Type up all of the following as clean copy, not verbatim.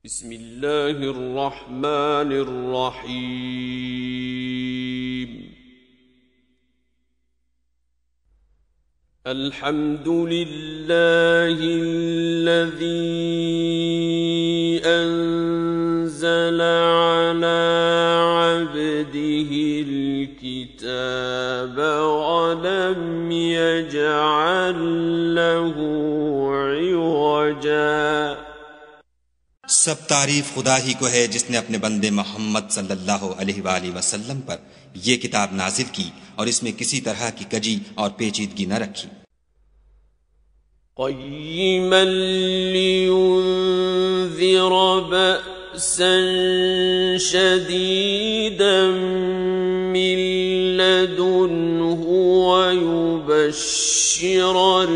بسم الله الرحمن الرحيم الحمد لله الذي أنزل على عبده الكتاب ولم يجعل له عوجا। सब तारीफ खुदा ही को है जिसने अपने बंदे मोहम्मद सल्लल्लाहु अलैहि वसल्लम पर यह किताब नाजिल की और इसमें किसी तरह की कजी और पेचीदगी न रखी। क़य्यिमन लियुन्ज़िर बअसन शदीदन मिन लदुन्हु वयुबश्शिरल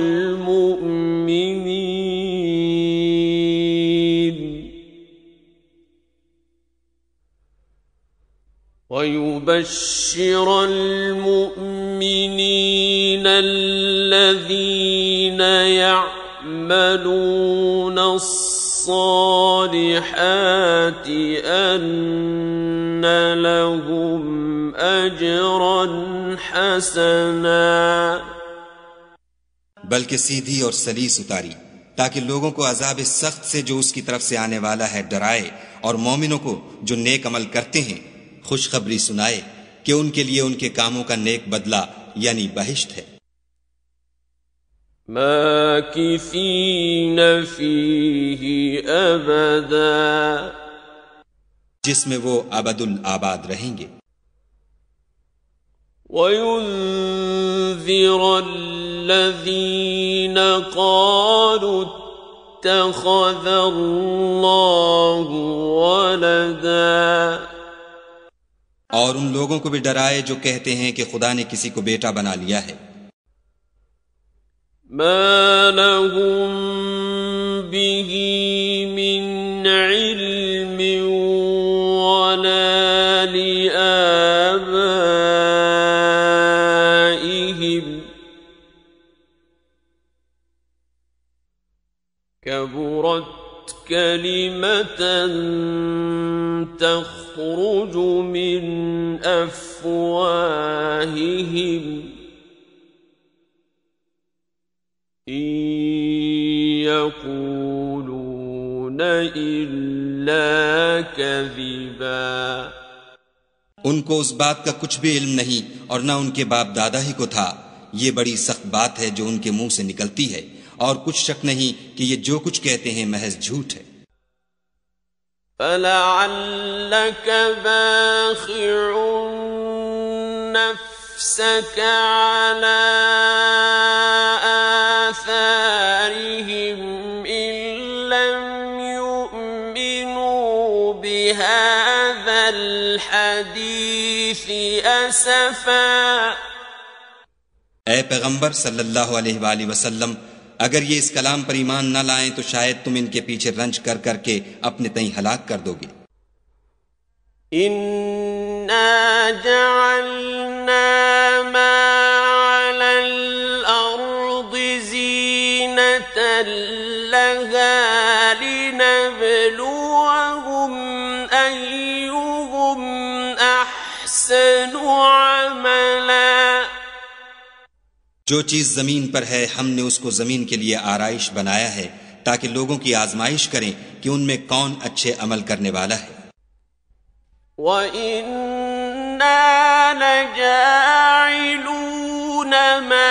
المؤمنين الذين يعملون الصالحات أن لهم أجرا حسنا। बल्कि सीधी और सलीस उतारी ताकि लोगों को अजाब सख्त से जो उसकी तरफ से आने वाला है डराए और मोमिनों को जो नेक अमल करते हैं खुशखबरी सुनाए कि उनके लिए उनके कामों का नेक बदला यानी बहिश्त है। माकिसीन फीही अबदा, जिसमें वो अबदुल आबाद रहेंगे। वयुन्ज़िर अल्लज़ीन क़ालू इत्तख़ज़ल्लाहु वलदा, और उन लोगों को भी डराए जो कहते हैं कि खुदा ने किसी को बेटा बना लिया है। मा लहुम बिही मिन इल्मिन वला लिआबाइहिम कबुरत कलिमतन तख़रुज मिन अफ़वाहिहिम इन यक़ूलून इल्ला कज़िबा। उनको उस बात का कुछ भी इल्म नहीं और न उनके बाप दादा ही को था। ये बड़ी सख्त बात है जो उनके मुंह से निकलती है और कुछ शक नहीं कि ये जो कुछ कहते हैं महज झूठ है। फलअल्लक बाखिउन नफ्सक अला आसारिहिम इन लम युमिनू बिहाज़ल हदीस असफा। ऐ पैगंबर सल्लल्लाहु अलैहि वसल्लम, अगर ये इस कलाम पर ईमान न लाएं तो शायद तुम इनके पीछे रंज कर करके अपने तई हलाक कर दोगे। इन्ना जअलना मा अलल अर्दि ज़ीनतन लहा लिनब्लुवहुम अय्युहुम अहसनु अमला। जो चीज जमीन पर है हमने उसको जमीन के लिए आराइश बनाया है ताकि लोगों की आजमाइश करें कि उनमें कौन अच्छे अमल करने वाला है। वइन्ना लजाइलून मा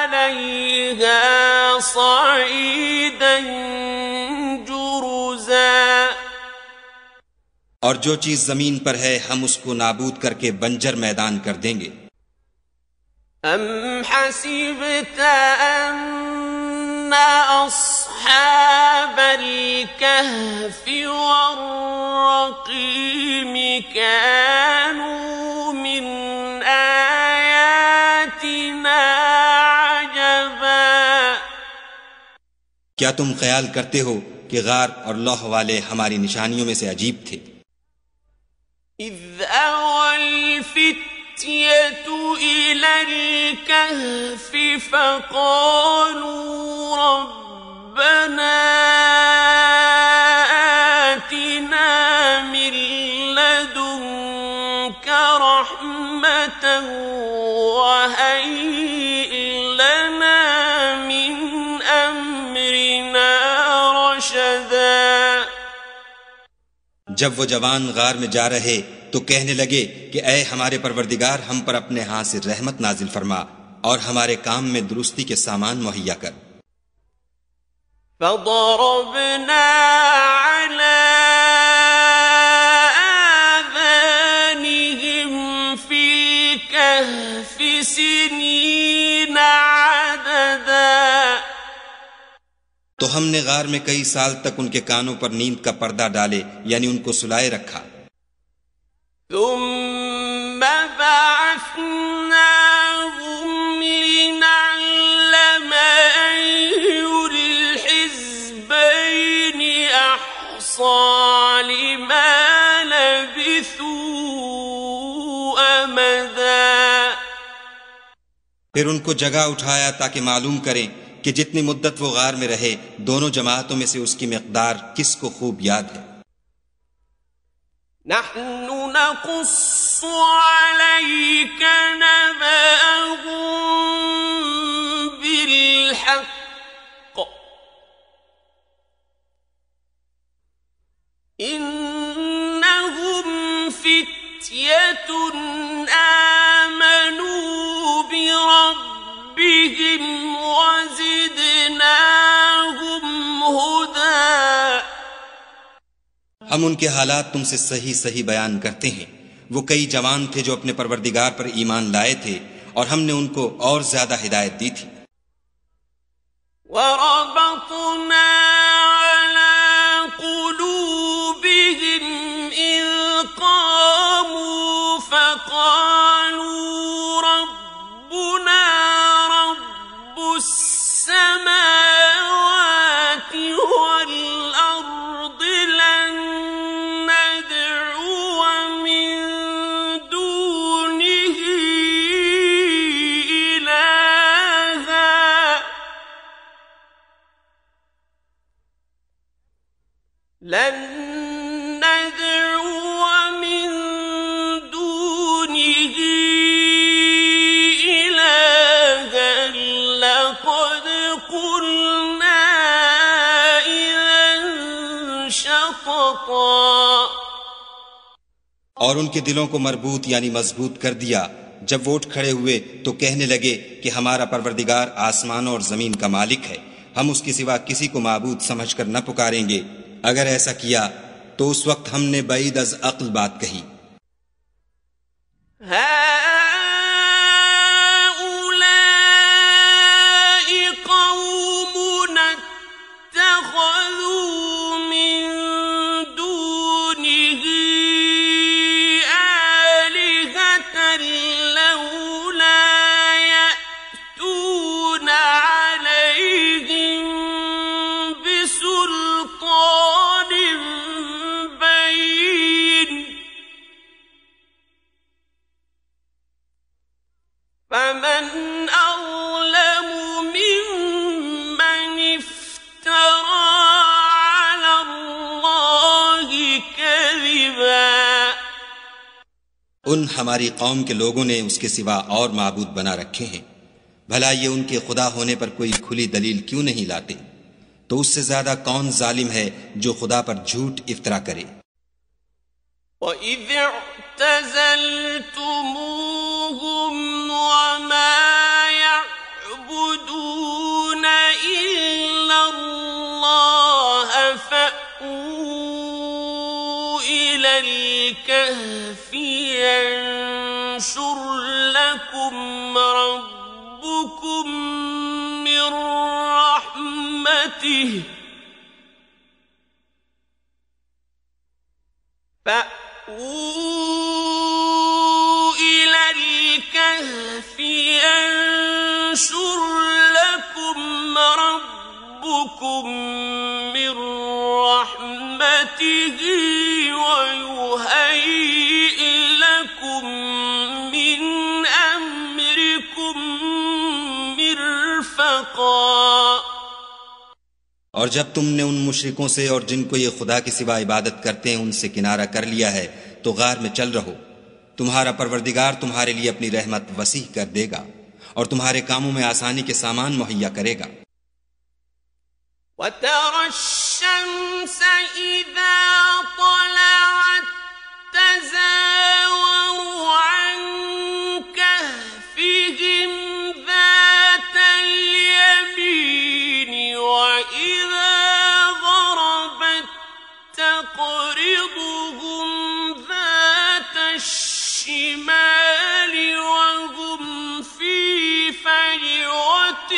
अलैहा सईदन जुरुज़ा, और जो चीज जमीन पर है हम उसको नाबूद करके बंजर मैदान कर देंगे। अम हसिबत अन्न अस्हाबल कहफ़ि वर्रक़ीम कानू मिन आयातिना अजबा। क्या तुम ख्याल करते हो कि गार और लौह वाले हमारी निशानियों में से अजीब थे। इज़ अवल فتية إلى الكهف فقالوا ربنا وهيئ لنا من أمرنا رشدا. जब वो जवान गार में जा रहे तो कहने लगे कि ऐ हमारे परवरदिगार, हम पर अपने हाथ से रहमत नाजिल फरमा और हमारे काम में दुरुस्ती के सामान मुहैया कर. فضربنا على آذانهم في الكهف سنين عددا. तो हमने गार में कई साल तक उनके कानों पर नींद का पर्दा डाले, यानी उनको सुलाए रखा. ثم بعثناهم لنعلم أي الحزبين أحصى لما لبثوا أمدا. फिर उनको जगह उठाया ताकि मालूम करें कि जितनी मुद्दत वो गार में रहे, दोनों जमातों में से उसकी मिक़दार किसको खूब याद है. نحن نقص عليك نبأهم بالحق إنهم فتية آمنوا بربهم وزدناهم هدى. हम उनके हालात तुमसे सही सही बयान करते हैं. वो कई जवान थे जो अपने परवरदिगार पर ईमान लाए थे और हमने उनको और ज्यादा हिदायत दी थी. وربطنا على قلوبهم إذ قاموا فقالوا ربنا رب السماوات والأرض لن ندعو من دونه إلها لن ندعو من دونه إلها لقد قلنا إذا شططا. और उनके दिलों को मरबूत यानी मजबूत कर दिया. जब वो उठ खड़े हुए तो कहने लगे कि हमारा परवरदिगार आसमानों और जमीन का मालिक है, हम उसके सिवा किसी को माबूद समझकर न पुकारेंगे. अगर ऐसा किया तो उस वक्त हमने बईद अज अक्ल बात कही. هؤلاء قومنا اتخذوا من دونه آلهة لولا يأتون عليهم بسلطان بين فمن أظلم ممن افترى على الله كذبا. उन हमारी कौम के लोगों ने उसके सिवा और माबूद बना रखे हैं. भला ये उनके खुदा होने पर कोई खुली दलील क्यों नहीं लाते? तो उससे ज्यादा कौन जालिम है जो खुदा पर झूठ इफ्तरा करे. وَإِذِ اعْتَزَلْتُمُوهُمْ وَمَا يَعْبُدُونَ إِلَّا اللَّهَ فَأْوُوا إِلَى الْكَهْفِ يَنشُرْ لَكُمْ رَبُّكُمْ مِنْ رَحْمَتِهِ فأووا إلى الكهف ينشر لكم ربكم من رحمته ويهيئ لكم من أمركم مرفقا. और जब तुमने उन मुशरिकों से और जिनको ये खुदा के सिवा इबादत करते हैं उनसे किनारा कर लिया है तो गार में चल रहो, तुम्हारा परवरदिगार तुम्हारे लिए अपनी रहमत वसीह कर देगा और तुम्हारे कामों में आसानी के सामान मुहैया करेगा। وَتَرَى الشَّمْسَ إِذَا طَلَعَتْ تَزَاوَرُ عَنْ كَهْفِهِمْ ذَاتَ الْيَمِينِ وَإِذَا غَرَبَتْ تَقْرِضُهُمْ ذَاتَ الشِّمَالِ وَهُمْ فِي فَجْوَةٍ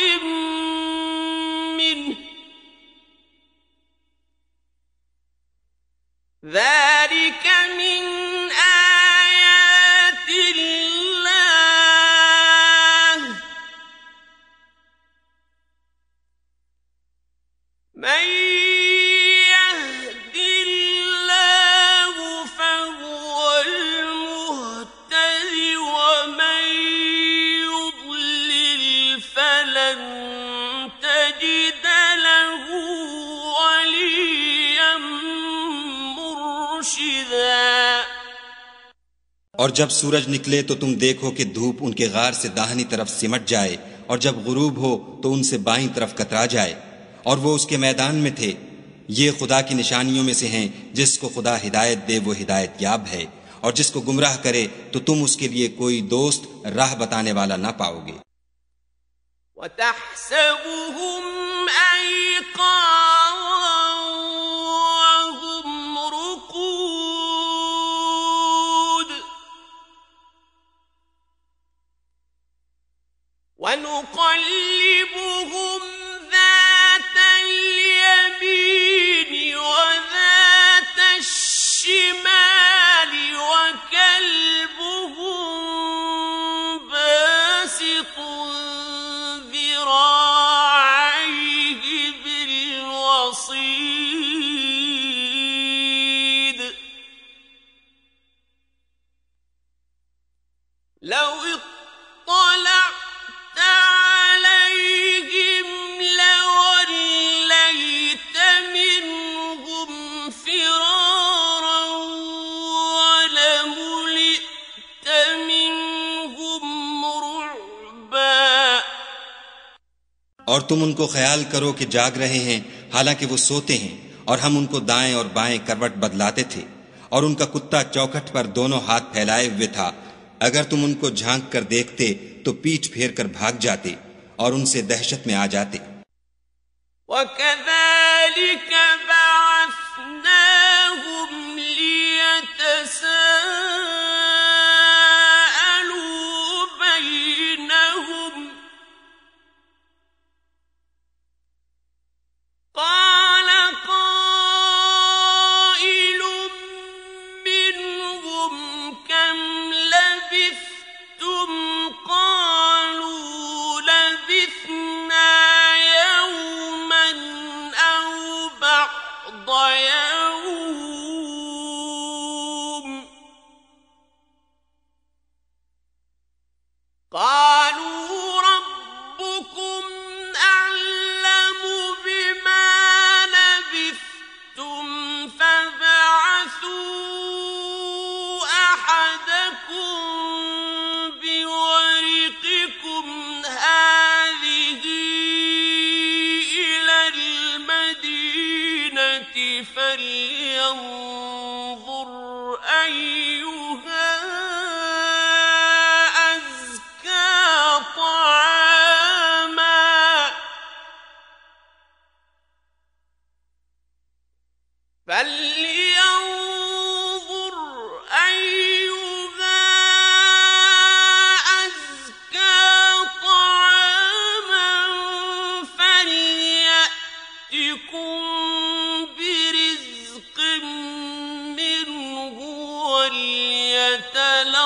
مِّنْهُ ذَلِكَ مِنْ آيَاتِ اللَّهِ مَن يَهْدِ اللَّهُ فَهُوَ الْمُهْتَدِ وَمَن يُضْلِلْ فَلَن تَجِدَ لَهُ وَلِيًّا مرشدا। और जब सूरज निकले तो तुम देखो कि धूप उनके गार से दाहिनी तरफ सिमट जाए और जब गुरूब हो तो उनसे बाईं तरफ कतरा जाए और वो उसके मैदान में थे। ये खुदा की निशानियों में से हैं। जिसको खुदा हिदायत दे वो हिदायत याब है और जिसको गुमराह करे तो तुम उसके लिए कोई दोस्त राह बताने वाला ना पाओगे। وَتَحْسَبُهُمْ أَيْقَاظًا وَهُمْ رُقُودٌ وَنُقَلِّبُهُمْ ذَاتَ الْيَمِينِ وَذَاتَ الشِّمَالِ وَكَلْبُهُم بَاسِطٌ ذِرَاعَيْهِ بِالْوَصِيدِ لَوْ اطَّلَعْتَ عَلَيْهِمْ لَوَلَّيْتَ مِنْهُمْ فِرَارًا وَلَمُلِئْتَ مِنْهُمْ رُعْبًا। और तुम उनको ख्याल करो कि जाग रहे हैं हालांकि वो सोते हैं और हम उनको दाएं और बाएं करवट बदलाते थे और उनका कुत्ता चौखट पर दोनों हाथ फैलाए हुए था। अगर तुम उनको झांक कर देखते तो पीठ फेर कर भाग जाते और उनसे दहशत में आ जाते। وَكَذَلِكَ بَعَثْنَاهُمْ لِيَتَسَاءَلُوا بَيْنَهُمْ قَالَ قَائِلٌ مِّنْهُمْ كَمْ لَبِثْتُمْ قَالُوا لَبِثْنَا يَوْمًا أَوْ بَعْضَ يَوْمٍ قَالُوا رَبُّكُمْ أَعْلَمُ بِمَا لَبِثْتُمْ فَابْعَثُوا أَحَدَكُم بِوَرِقِكُمْ هَٰذِهِ إِلَى الْمَدِينَةِ فَلْيَنظُرْ أَيُّهَا أَزْكَىٰ طَعَامًا فَلْيَنظُرْ أَيُّهَا أَزْكَىٰ طَعَامًا فَلْيَأْتِكُم بِرِزْقٍ مِّنْهُ وَلْيَتَلَطَّفْ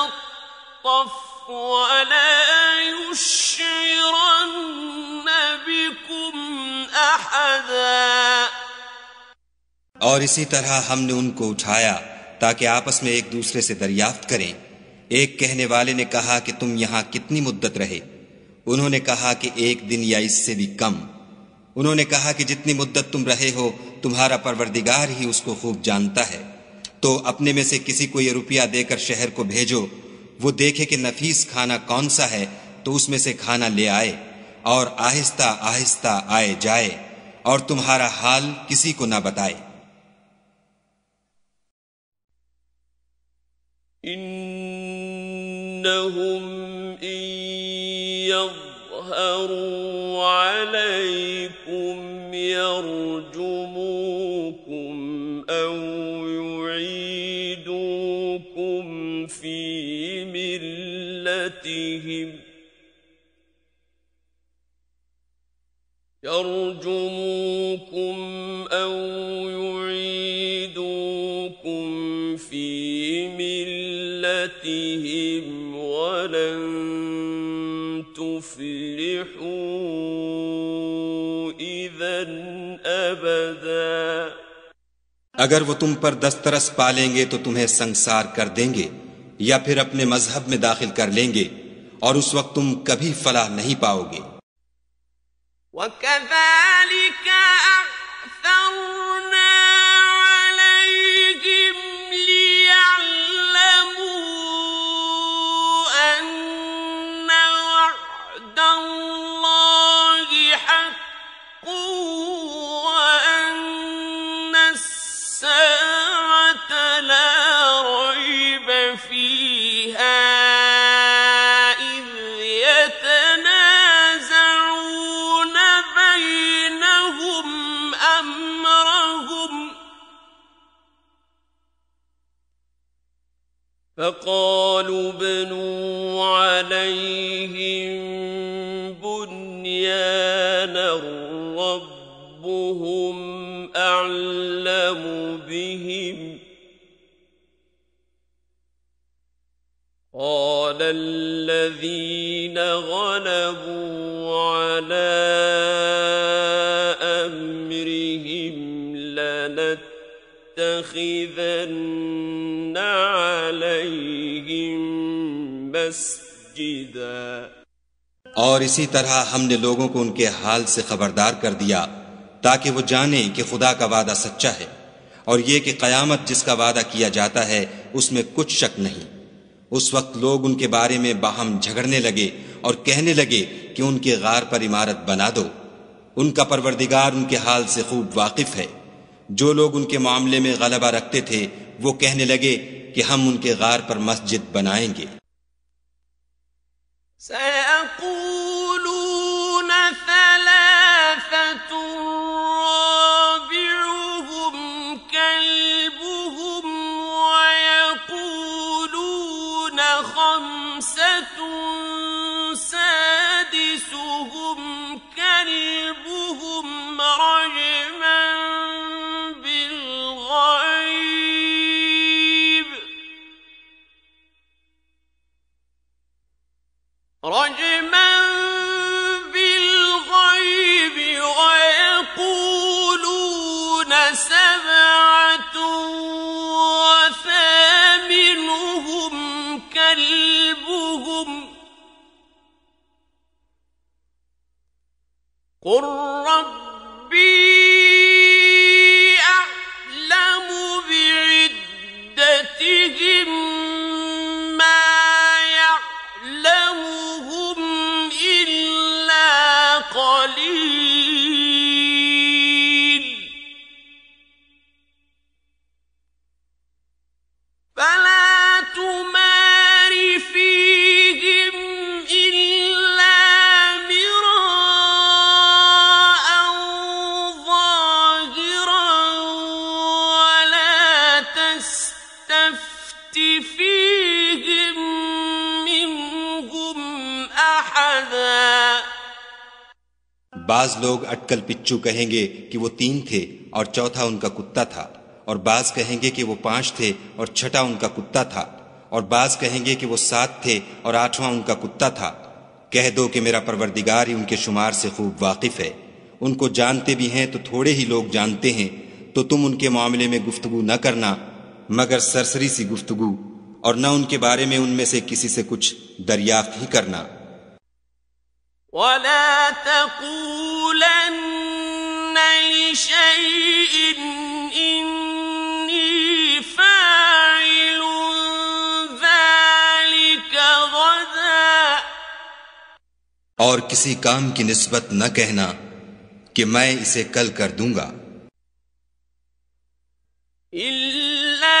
وَلَا يُشْعِرَنَّ بِكُمْ أَحَدًا। और इसी तरह हमने उनको उठाया ताकि आपस में एक दूसरे से दरियाफ्त करें। एक कहने वाले ने कहा कि तुम यहाँ कितनी मुद्दत रहे? उन्होंने कहा कि 1 दिन या इससे भी कम। उन्होंने कहा कि जितनी मुद्दत तुम रहे हो तुम्हारा परवरदिगार ही उसको खूब जानता है। तो अपने में से किसी को ये रुपया देकर शहर को भेजो वो देखे कि नफीस खाना कौन सा है तो उसमें से खाना ले आए और आहिस्ता आहिस्ता आए जाए और तुम्हारा हाल किसी को न बताए। इन्नहुम इन यज़हरू अलैकुम यरजुमुकुम औ युईदुकुम फी मिल्लतिहिम يرجموكم أو يعيدوكم في ملتهم ولن تفلحوا إذا أبدا। अगर वो तुम पर दस्तरस पालेंगे तो तुम्हें संसार कर देंगे या फिर अपने मजहब में दाखिल कर लेंगे और उस वक्त तुम कभी फलाह नहीं पाओगे। وَكَذَلِكَ أَعْثَرْنَا عَلَيْهِمْ لِيَعْلَمُوا أَنَّ وَعْدَ اللَّهِ حَقٌّ وَأَنَّ السَّاعَةَ لَا رَيْبَ فِيهَا فقالوا ابنوا عليهم بنيانا ربهم أعلم بهم قال الذين غلبوا على أمرهم لنتخذن عليهم مسجدا। और इसी तरह हमने लोगों को उनके हाल से खबरदार कर दिया ताकि वो जाने कि खुदा का वादा सच्चा है और ये कि क़यामत जिसका वादा किया जाता है उसमें कुछ शक नहीं। उस वक्त लोग उनके बारे में बाहम झगड़ने लगे और कहने लगे कि उनके गार पर इमारत बना दो। उनका परवरदिगार उनके हाल से खूब वाकिफ है। जो लोग उनके मामले में गलबा रखते थे वो कहने लगे कि हम उनके गार पर मस्जिद बनाएंगे। सयक़ूलून सलासतुन राबिउहुम कल्बुहुम वयक़ूलून खम्सतुन सादिसुहुम कल्बुहुम रजमन بالغيب ويقولون سبعة وثامنهم كلبهم قل ربي أعلم بعدتهم قليل فلا تمار فيهم إلا مراء ظاهرا ولا تستفت فيهم منهم أحدا। बाज लोग अटकल पिच्चू कहेंगे कि वो 3 थे और चौथा उनका कुत्ता था, और बाज कहेंगे कि वो 5 थे और छठा उनका कुत्ता था, और बाज कहेंगे कि वो 7 थे और 8वां उनका कुत्ता था। कह दो कि मेरा परवरदिगार ही उनके शुमार से खूब वाकिफ है। उनको जानते भी हैं तो थोड़े ही लोग जानते हैं, तो तुम उनके मामले में गुफ्तगू न करना मगर सरसरी सी गुफ्तगू, और न उनके बारे में उनमें से किसी से कुछ दरियाफ्त ही करना। ولا تقولن لشيء إني فاعل ذلك और किसी काम की निस्बत न कहना कि मैं इसे कल कर दूंगा, इल्ला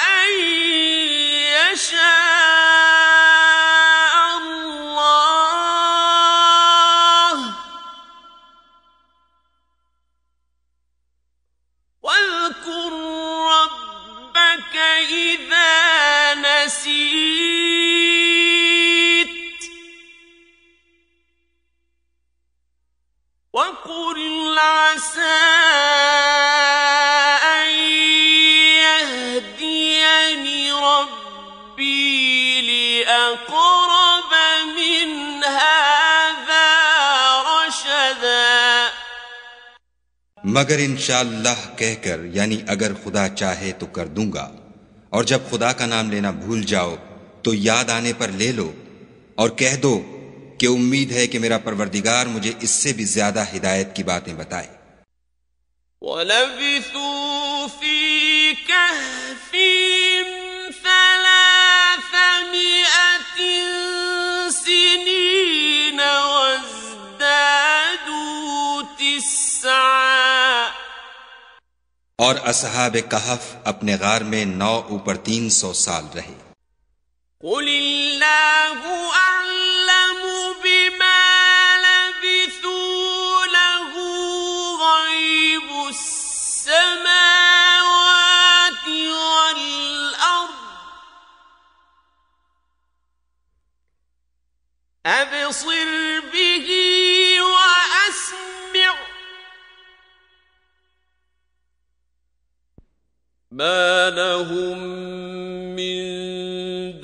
अन यशा अल्लाह वज़्कुर रब्बक इज़ा नसीत वक़ुल असा अन यहदियनि रब्बी लिअक़रब मिन हाज़ा रशदा। मगर इंशाअल्लाह कहकर, यानी अगर खुदा चाहे तो कर दूंगा, और जब खुदा का नाम लेना भूल जाओ तो याद आने पर ले लो और कह दो कि उम्मीद है कि मेरा परवरदिगार मुझे इससे भी ज्यादा हिदायत की बातें बताए। वलबिथू फी कहफिहिम सलासमिअतिन सिनीन वज़्दादू तिस्आ। और असहाब कहफ अपने गार में 9 ऊपर 300 साल रहे। कुलिल्लाहु अअलमु बिमा लबिथू लहु गैबुस समावाति वल अर्द अबसिर बिही व अस्मिअ मा लहुम मिन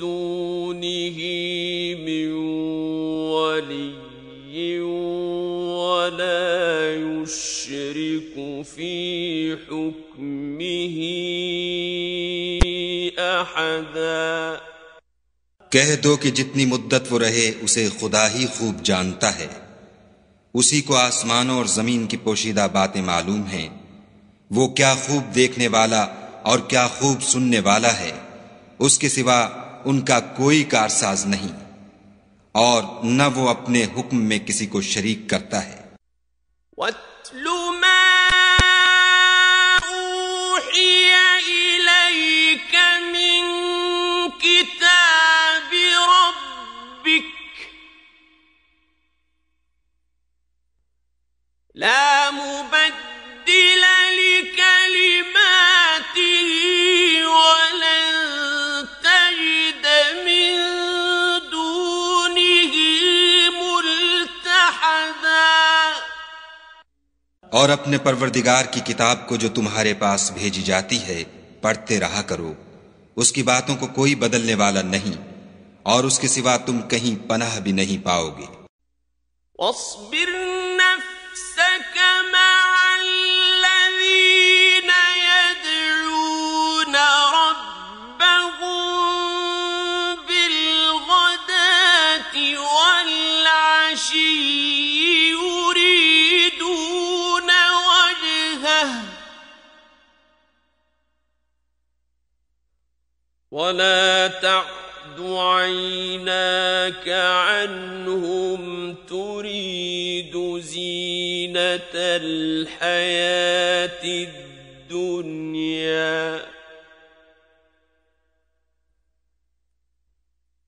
दूनिही मिन वलिय्यिन वला युश्रिकु फी हुक्मिही अहदा। कह दो कि जितनी मुद्दत वो रहे उसे खुदा ही खूब जानता है। उसी को आसमानों और जमीन की पोशीदा बातें मालूम हैं। वो क्या खूब देखने वाला और क्या खूब सुनने वाला है। उसके सिवा उनका कोई कारसाज नहीं, और न वो अपने हुक्म में किसी को शरीक करता है। वत्लु मा ऊहिय इलैक मिन किताबि रब्बिक ला मुबद्दिल लिकलिमातिही वलन तजिद मिन दूनिही मुल्तहदा। और अपने परवरदिगार की किताब को जो तुम्हारे पास भेजी जाती है पढ़ते रहा करो। उसकी बातों को कोई बदलने वाला नहीं, और उसके सिवा तुम कहीं पनाह भी नहीं पाओगे। वस्बिर नफ्सक मअल्लज़ीन यदऊन रब्बहुम बिलगदाति वल्अशिय्यि युरीदून वजहह वला तअद عيناك عنهم تريد زينة الحياة الدنيا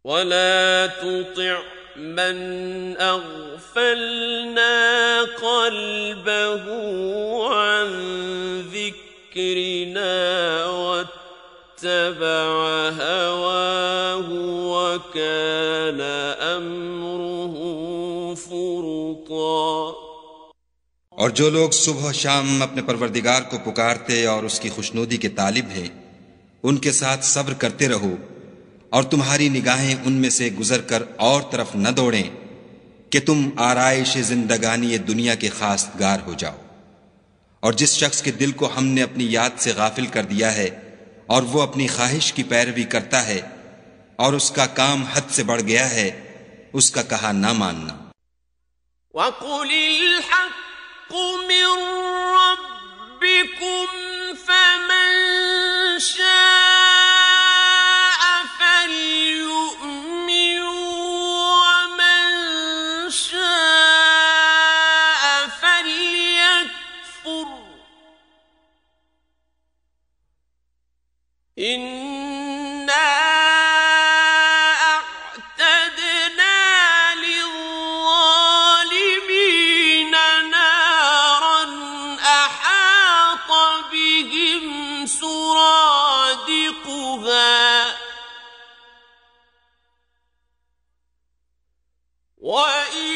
ولا تطع من أغفلنا قلبه عن ذكرنا واتبع هواه وكان أمره فرطا। और जो लोग सुबह शाम अपने परवरदिगार को पुकारते और उसकी खुशनुदी के तालिब हैं, उनके साथ सब्र करते रहो, और तुम्हारी निगाहें उनमें से गुजर कर और तरफ न दौड़ें कि तुम आराइश जिंदगानी दुनिया के खासगार हो जाओ। और जिस शख्स के दिल को हमने अपनी याद से गाफिल कर दिया है और वो अपनी ख्वाहिश की पैरवी करता है और उसका काम हद से बढ़ गया है, उसका कहा ना मानना। वक़ुलिल हक़्क़ु मिन रब्बिकुम फमन शाअ फल्यु'मिन إنا أعتدنا للظالمين نارا أحاط بهم سرادقها وإن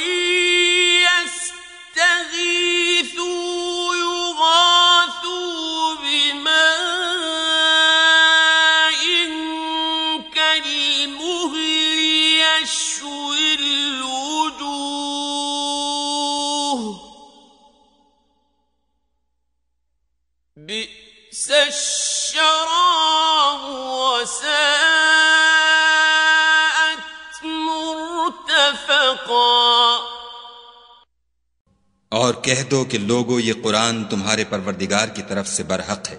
يستغيثوا يغاثوا بماء كالمهل يشوي الوجوه بئس الشراب وساءت مرتفقا और कह दो कि लोगो ये कुरान तुम्हारे परवरदिगार की तरफ से बरहक है,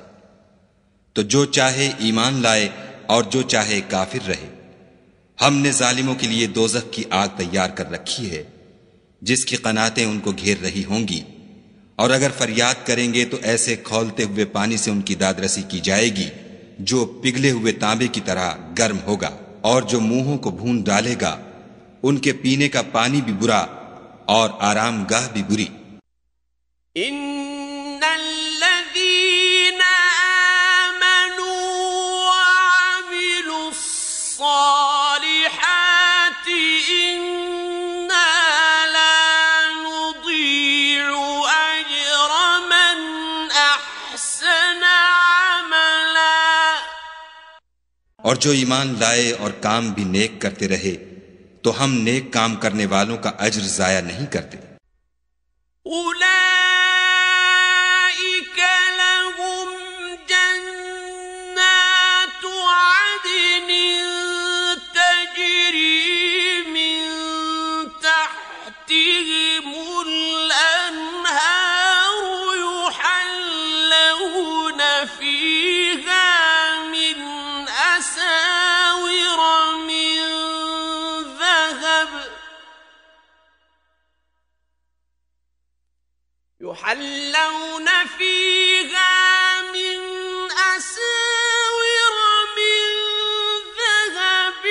तो जो चाहे ईमान लाए और जो चाहे काफिर रहे। हमने जालिमों के लिए दोजख की आग तैयार कर रखी है जिसकी कनातें उनको घेर रही होंगी, और अगर फरियाद करेंगे तो ऐसे खौलते हुए पानी से उनकी दादरसी की जाएगी जो पिघले हुए तांबे की तरह गर्म होगा, और जो मुंहों को भून डालेगा। उनके पीने का पानी भी बुरा और आरामगाह भी बुरी। इन्नल्लज़ीना आमनू वअमिलुस्सालिहाति इन्ना ला नुदीअु अज्र मन अहसना अमला। और जो ईमान लाए और काम भी नेक करते रहे तो हम नेक काम करने वालों का अज्र जाया नहीं करते। उलाइक लहुम जन्नातु अदनिन तजरी मिन तहतिहिमुल अन्हारु युहल्लौन फीहा मिन असाविर मिन يحلون فيها من أساور من ذهب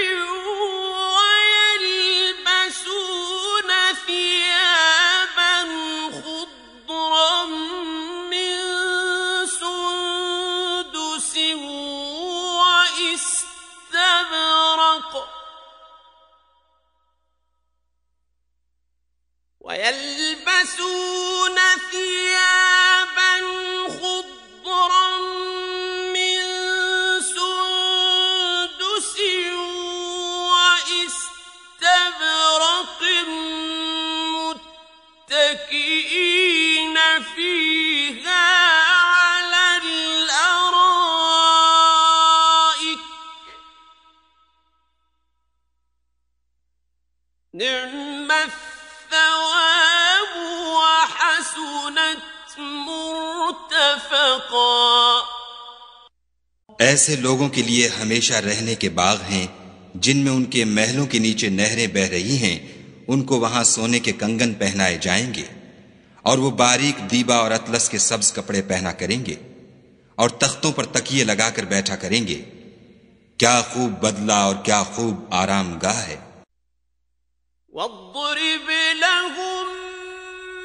ويلبسون ثيابا خضرا من سندس واستبرق ويلبسون ثيابا خضرا من سندس واستبرق متكئين فيها على الأرائك نعم الثواب وحسنت مرتفقا। ऐसे लोगों के लिए हमेशा रहने के बाग हैं जिनमें उनके महलों के नीचे नहरें बह रही हैं। उनको वहां सोने के कंगन पहनाए जाएंगे और वो बारीक दीबा और अतलस के सब्ज कपड़े पहना करेंगे और तख्तों पर तकिए लगाकर बैठा करेंगे। क्या खूब बदला और क्या खूब आरामगाह है। واضرب لهم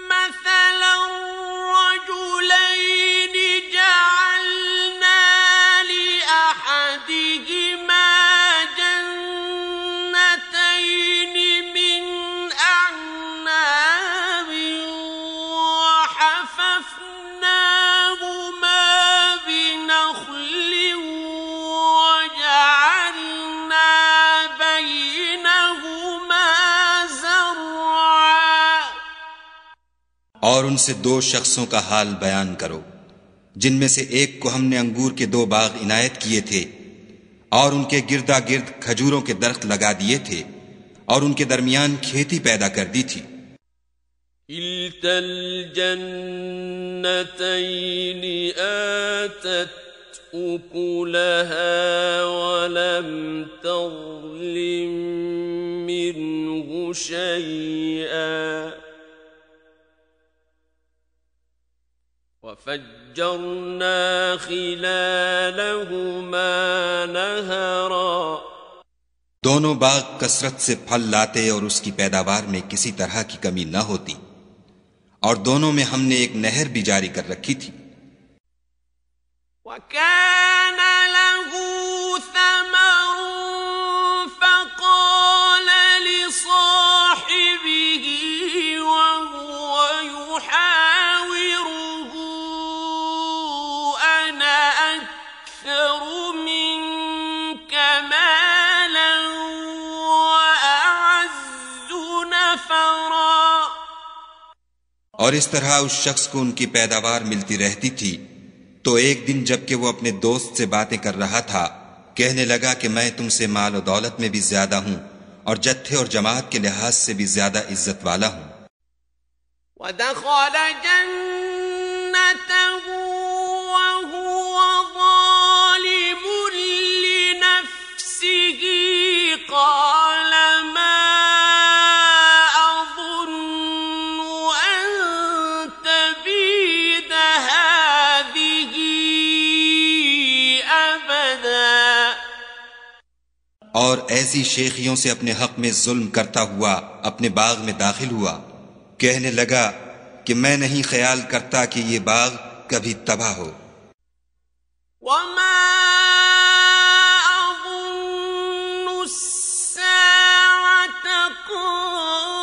مثلا رجلين جعلنا لأحدهما جنتين من أعناب وحففناهما بنخل وجعلنا بينهما और उनसे दो शख्सों का हाल बयान करो जिनमें से एक को हमने अंगूर के 2 बाग इनायत किए थे और उनके गिरदा गिर्द खजूरों के दरख्त लगा दिए थे और उनके दरमियान खेती पैदा कर दी थी। किल्तल जन्नतैन आतत उकुलहा वलम तज़लिम मिन्हु शैआ وفجرنا خلالهما نهرا दोनों बाग कसरत से फल लाते और उसकी पैदावार में किसी तरह की कमी न होती, और दोनों में हमने एक नहर भी जारी कर रखी थी। وكان له ثمر فقال لصاحبه وهو يحاوره أنا أكثر منك مالا وأعز نفرا। और इस तरह उस शख्स को उनकी पैदावार मिलती रहती थी, तो एक दिन जबकि वो अपने दोस्त से बातें कर रहा था, कहने लगा कि मैं तुमसे माल और दौलत में भी ज्यादा हूं और जत्थे और जमात के लिहाज से भी ज्यादा इज्जत वाला हूं। ودخل جنته وهو ظالم لنفسه قال ما أظن أن تبيد هذه أبدا। और ऐसी शेखियों से अपने हक में जुल्म करता हुआ अपने बाग में दाखिल हुआ, कहने लगा कि मैं नहीं ख्याल करता कि ये बाग कभी तबाह हो। وما أظن الساعة قائمة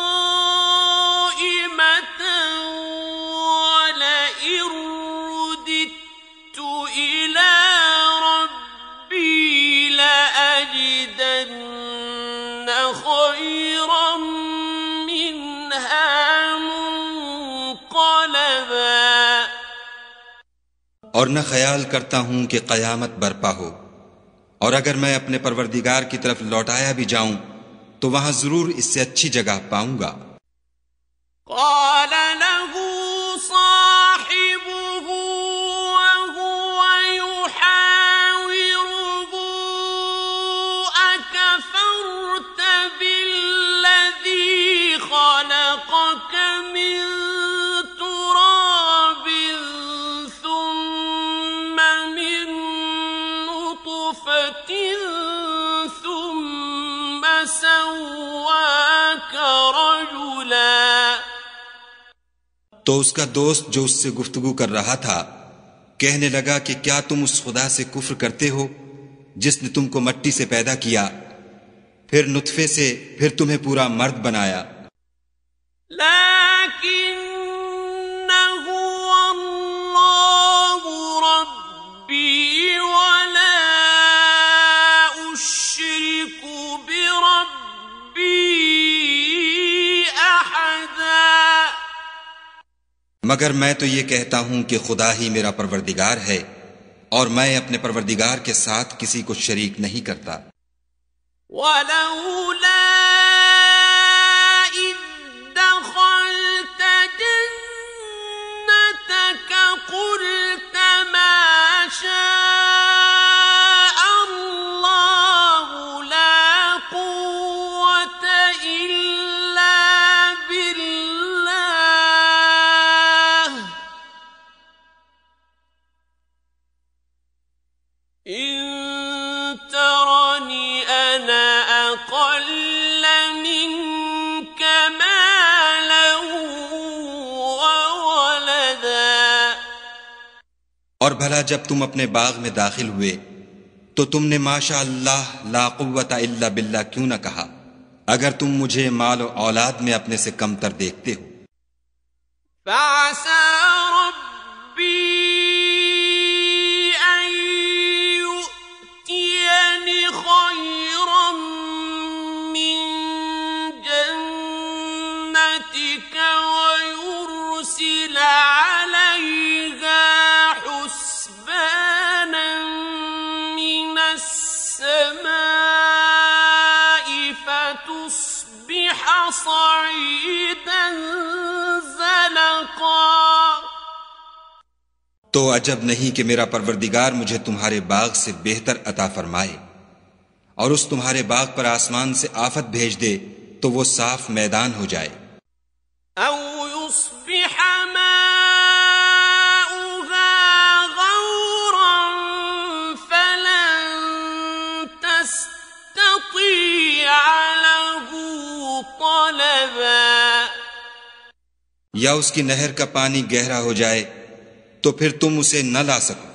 ولئن رددت إلى ربي لأجدن خيرا منها منقلبا। और न ख्याल करता हूं कि कयामत बरपा हो, और अगर मैं अपने परवरदिगार की तरफ लौटाया भी जाऊं तो वहां जरूर इससे अच्छी जगह पाऊंगा। قال له صاحبه وهو يحاوره أكفرت بالذي خلقك من تراب ثم من نطفة ثم سواك رجلا। तो उसका दोस्त जो उससे गुफ्तगू कर रहा था कहने लगा कि क्या तुम उस खुदा से कुफ्र करते हो जिसने तुमको मट्टी से पैदा किया, फिर नुत्फे से, फिर तुम्हें पूरा मर्द बनाया। لكنه الله ربي ولا أشرك بربي أحدا। मगर मैं तो ये कहता हूं कि खुदा ही मेरा परवरदिगार है और मैं अपने परवरदिगार के साथ किसी को शरीक नहीं करता। ولولا إذ دخلت جنتك قلت ما شاء الله لا قوة إلا بالله إن ترني أنا أقل منك مالا وولدا। और भला जब तुम अपने बाग में दाखिल हुए तो तुमने माशा अल्लाह ला कुव्वता इल्ला बिल्लाह क्यों न कहा, अगर तुम मुझे माल और औलाद में अपने से कमतर देखते हो। فعسى ربي أن يؤتيني خيرا من جنتك ويرسل عليها حسبانا من السماء فتصبح صعيدا زلقا। तो अजब नहीं कि मेरा परवरदिगार मुझे तुम्हारे बाग से बेहतर अता फरमाए और उस तुम्हारे बाग पर आसमान से आफत भेज दे तो वो साफ मैदान हो जाए। أو يصبح ماؤها या उसकी नहर का पानी गहरा हो जाए तो फिर तुम उसे न ला सको।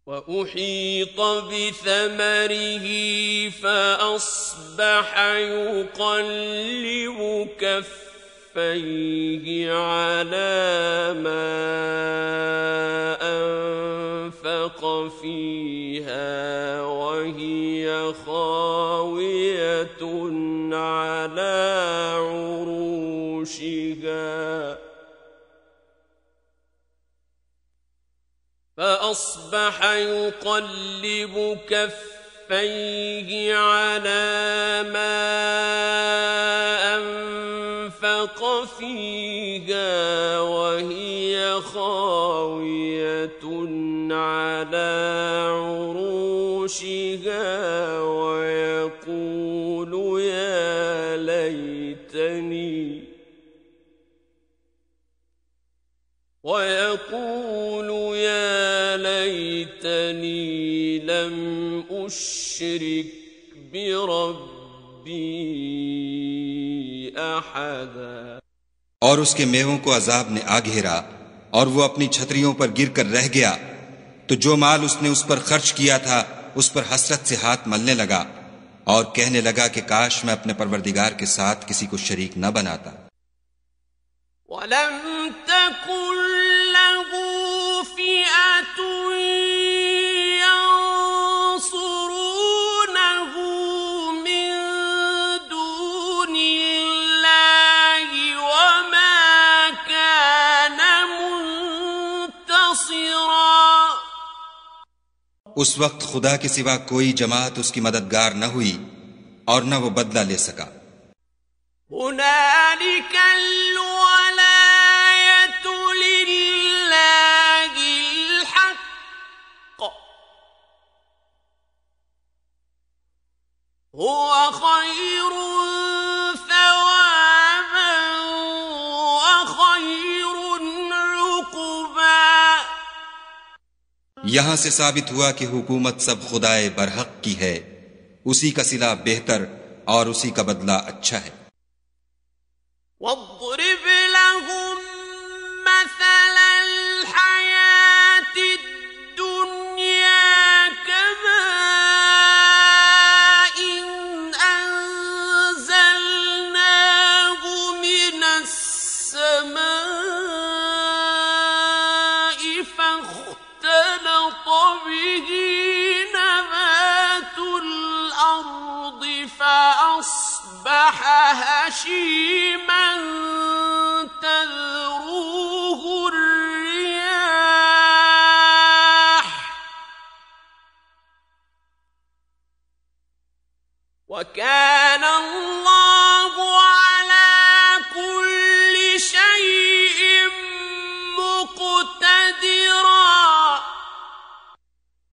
وأحيط بثمره فأصبح يقلب كفيه على ما أنفق فيها وهي خاوية على عروشها فأصبح يقلب كفيه على ما أنفق فيها وهي خاوية على عروشها ويقول يا ليتني لم أشرك بربي أحدا। और उसके मेवों को अजाब ने आ घेरा और वो अपनी छतरियों पर गिरकर रह गया, तो जो माल उसने उस पर खर्च किया था उस पर हसरत से हाथ मलने लगा और कहने लगा कि काश मैं अपने परवरदिगार के साथ किसी को शरीक न बनाता। वलम तकुन लहू फिअतु यंसुरूनहु मिन दूनिल्लाहि वमा कान मुंतसिरा। उस वक्त खुदा के सिवा कोई जमात उसकी मददगार न हुई और न वो बदला ले सका। हुनालिकल वलायतु लिल्लाहिल हक़्क़ हुवा खैरुन सवाबन व खैरुन उक़बा। यहां से साबित हुआ कि हुकूमत सब खुदाए बरहक की है, उसी का सिला बेहतर और उसी का बदला अच्छा है। वद्रिब लहुम मसलल हयातिद दुनिया कमाइन अंज़लनाहु मिनस समाई फख्तलत बिही नबातुल अर्दि فأصبح هشيما تذروه الرياح وكان الله على كل شيء مقتدرا।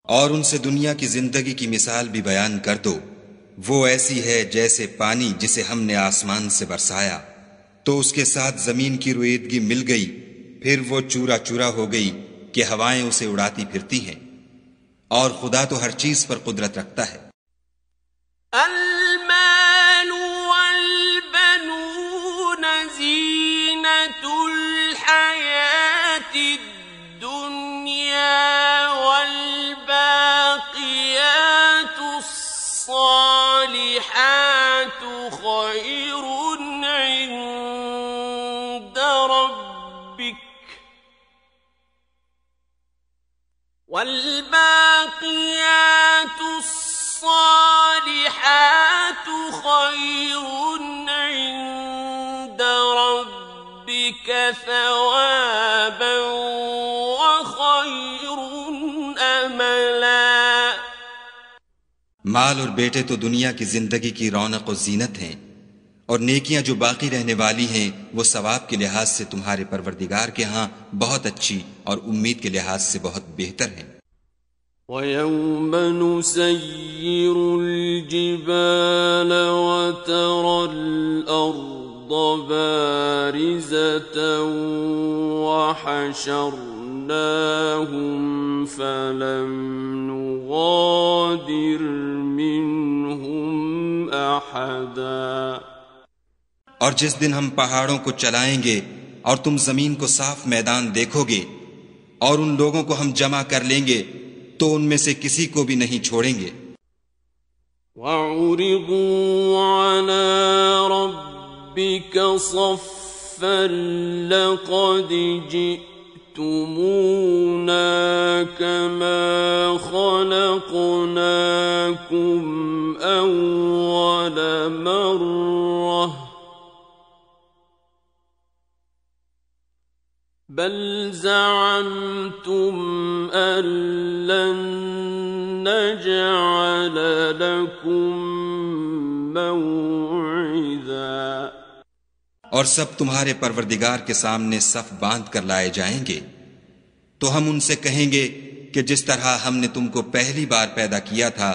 और उनसे दुनिया की जिंदगी की मिसाल भी बयान कर दो। वो ऐसी है जैसे पानी जिसे हमने आसमान से बरसाया तो उसके साथ जमीन की रुईदगी मिल गई, फिर वो चूरा चूरा हो गई कि हवाएं उसे उड़ाती फिरती हैं, और खुदा तो हर चीज पर कुदरत रखता है। المال والبنون زينة الحياة الدنيا والباقيات الصالحات خير عند ربك والباقيات الصالحات خير عند ربك ثوابا وخير أملا। माल और बेटे तो दुनिया की जिंदगी की रौनक और जीनत हैं, और नेकियां जो बाकी रहने वाली हैं वो सवाब के लिहाज से तुम्हारे परवरदिगार के यहाँ बहुत अच्छी और उम्मीद के लिहाज से बहुत बेहतर हैं। وَيَوْمَ نُسَيِّرُ الْجِبَالَ وَتَرَى الْأَرْضَ بَارِزَةً وَحَشَرْنَاهُمْ فَلَمْ نُغَادِرْ مِنْهُمْ أَحَدًا और जिस दिन हम पहाड़ों को चलाएंगे और तुम जमीन को साफ मैदान देखोगे और उन लोगों को हम जमा कर लेंगे तो उनमें से किसी को भी नहीं छोड़ेंगे। वअरिदू अला रब्बिका सफ़्फ़न लक़द जि'तुमूना कमा ख़लक़नाकुम अव्वल मर्रह बल ज़अमतुम अन लन नजअल लकुम मौइदा। और सब तुम्हारे परवरदिगार के सामने सफ बांध कर लाए जाएंगे तो हम उनसे कहेंगे कि जिस तरह हमने तुमको पहली बार पैदा किया था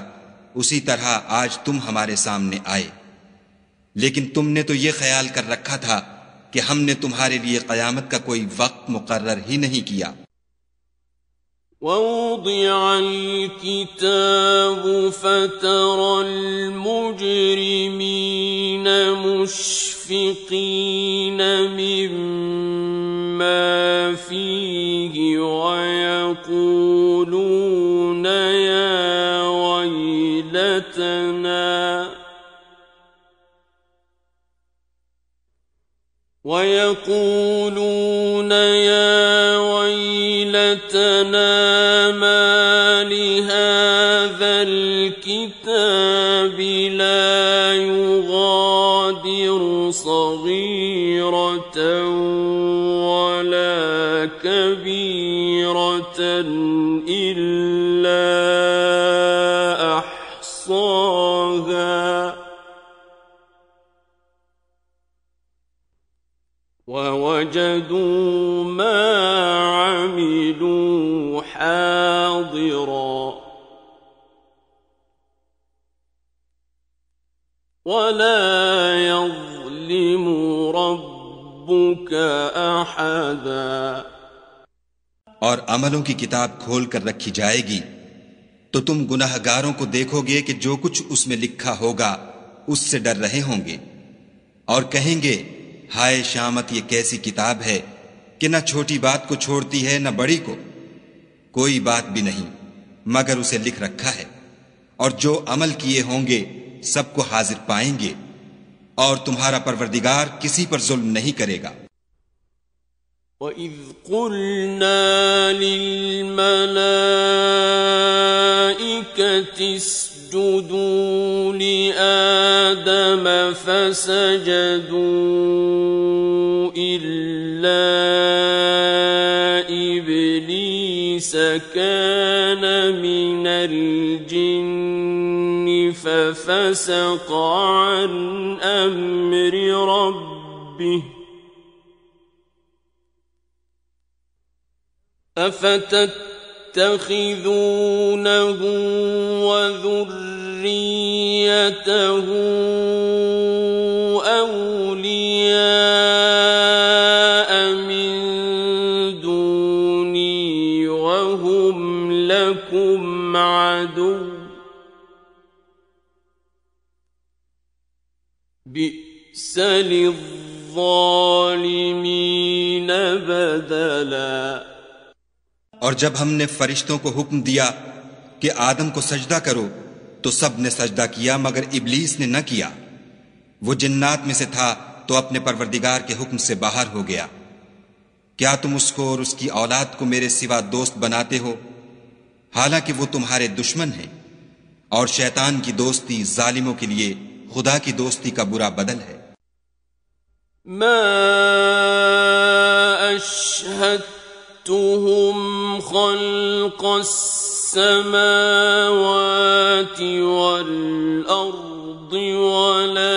उसी तरह आज तुम हमारे सामने आए, लेकिन तुमने तो ये ख्याल कर रखा था कि हमने तुम्हारे लिए क़यामत का कोई वक्त मुकर्रर ही नहीं किया। ववुदिअल किताबु फतरल मुजरिमीन मुश्फिकीन मिम्मा फीहि वयक़ूलून या वैलतना मा लिहाज़ल किताबि ला युगादिरु सग़ीरतन वला कबीरतन इल्ला अहसाहा ववजदू मा अमिलू हादिरा वला यज़लिमु रब्बुका अहदा। और अमलों की किताब खोल कर रखी जाएगी तो तुम गुनाहगारों को देखोगे कि जो कुछ उसमें लिखा होगा उससे डर रहे होंगे और कहेंगे हाय शामत, ये कैसी किताब है कि न छोटी बात को छोड़ती है न बड़ी को। कोई बात भी नहीं मगर उसे लिख रखा है और जो अमल किए होंगे सबको हाजिर पाएंगे और तुम्हारा परवरदिगार किसी पर जुल्म नहीं करेगा। वइज़ क़ुल्ना लिल-मलाइकति इसजुदू लिआदम फसजदू इल्ला इब्लीस कान मिनल जिन्नि फफसक़ अन अम्रि रब्बिह अफतत्तखिज़ूनह वज़ुर्रिय्यतह औलियाअ मिन दूनी वहुम लकुम अदुव्व बि'स लिज़्ज़ालिमीन बदला। और जब हमने फरिश्तों को हुक्म दिया कि आदम को सजदा करो तो सब ने सजदा किया मगर इब्लीस ने न किया। वो जिन्नात में से था तो अपने परवरदिगार के हुक्म से बाहर हो गया। क्या तुम उसको और उसकी औलाद को मेरे सिवा दोस्त बनाते हो, हालांकि वो तुम्हारे दुश्मन हैं। और शैतान की दोस्ती जालिमों के लिए खुदा की दोस्ती का बुरा बदल है। मा अशहदतुहुम खल्क़स समावाति वल अर्दि वला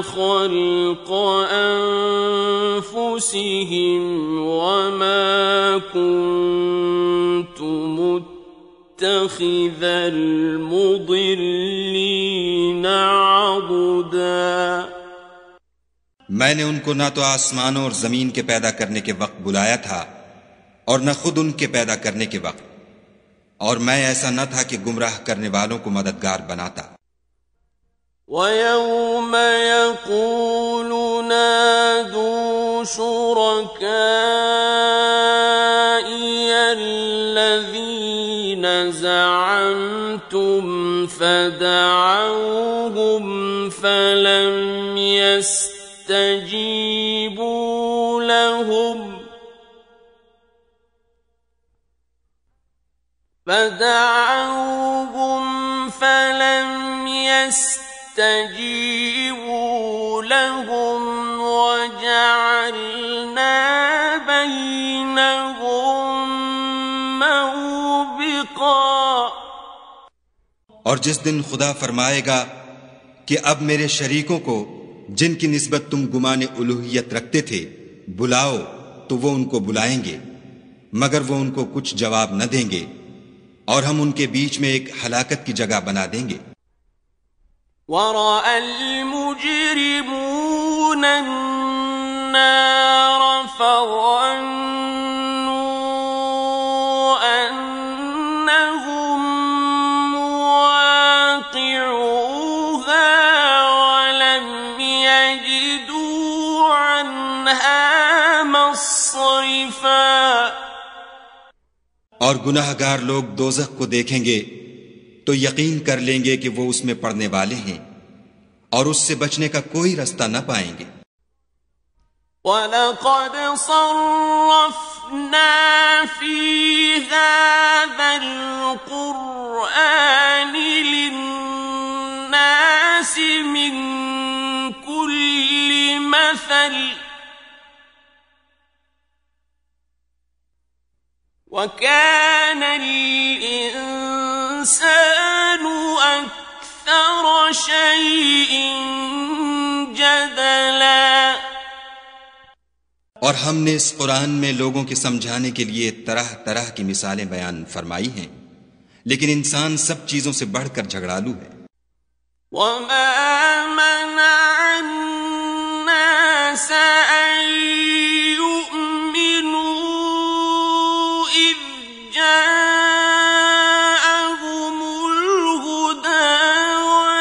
खल्क़ अनफुसिहिम वमा कुन्तु मुत्तखिज़ल मुदिल्लीन अबुदा। मैंने उनको न तो आसमानों और जमीन के पैदा करने के वक्त बुलाया था और न खुद उनके पैदा करने के वक्त, और मैं ऐसा न था कि गुमराह करने वालों को मददगार बनाता। वयौम यक़ूलु نادوا شركائي الذين زعمتم فدعوهم فلم يستجيبوا لهم وجعلنا بينهم موبقا। और जिस दिन खुदा फरमाएगा कि अब मेरे शरीकों को जिनकी निस्बत तुम गुमाने उलूहियत रखते थे बुलाओ, तो वो उनको बुलाएंगे मगर वो उनको कुछ जवाब न देंगे और हम उनके बीच में एक हलाकत की जगह बना देंगे। वरअल मुजरिमून अन्नार फज़न्नू अन्नहुम मुवाक़िऊहा वलम यजिदू अन्हा मस्रिफा। और गुनाहगार लोग दोज़ख को देखेंगे तो यकीन कर लेंगे कि वो उसमें पड़ने वाले हैं और उससे बचने का कोई रास्ता न पाएंगे। वलक़द सर्रफ़ना फ़ी हाज़ल क़ुरआनि लिन्नासि मिन कुल्लि मसल वकान الإنسان أكثر شيء جدلا। और हमने इस कुरान में लोगों के समझाने के लिए तरह तरह की मिसालें बयान फरमाई हैं, लेकिन इंसान सब चीजों से बढ़कर झगड़ालू है। वमा मना अन्नास अन युमिनू इज़ जाअहुमुल हुदा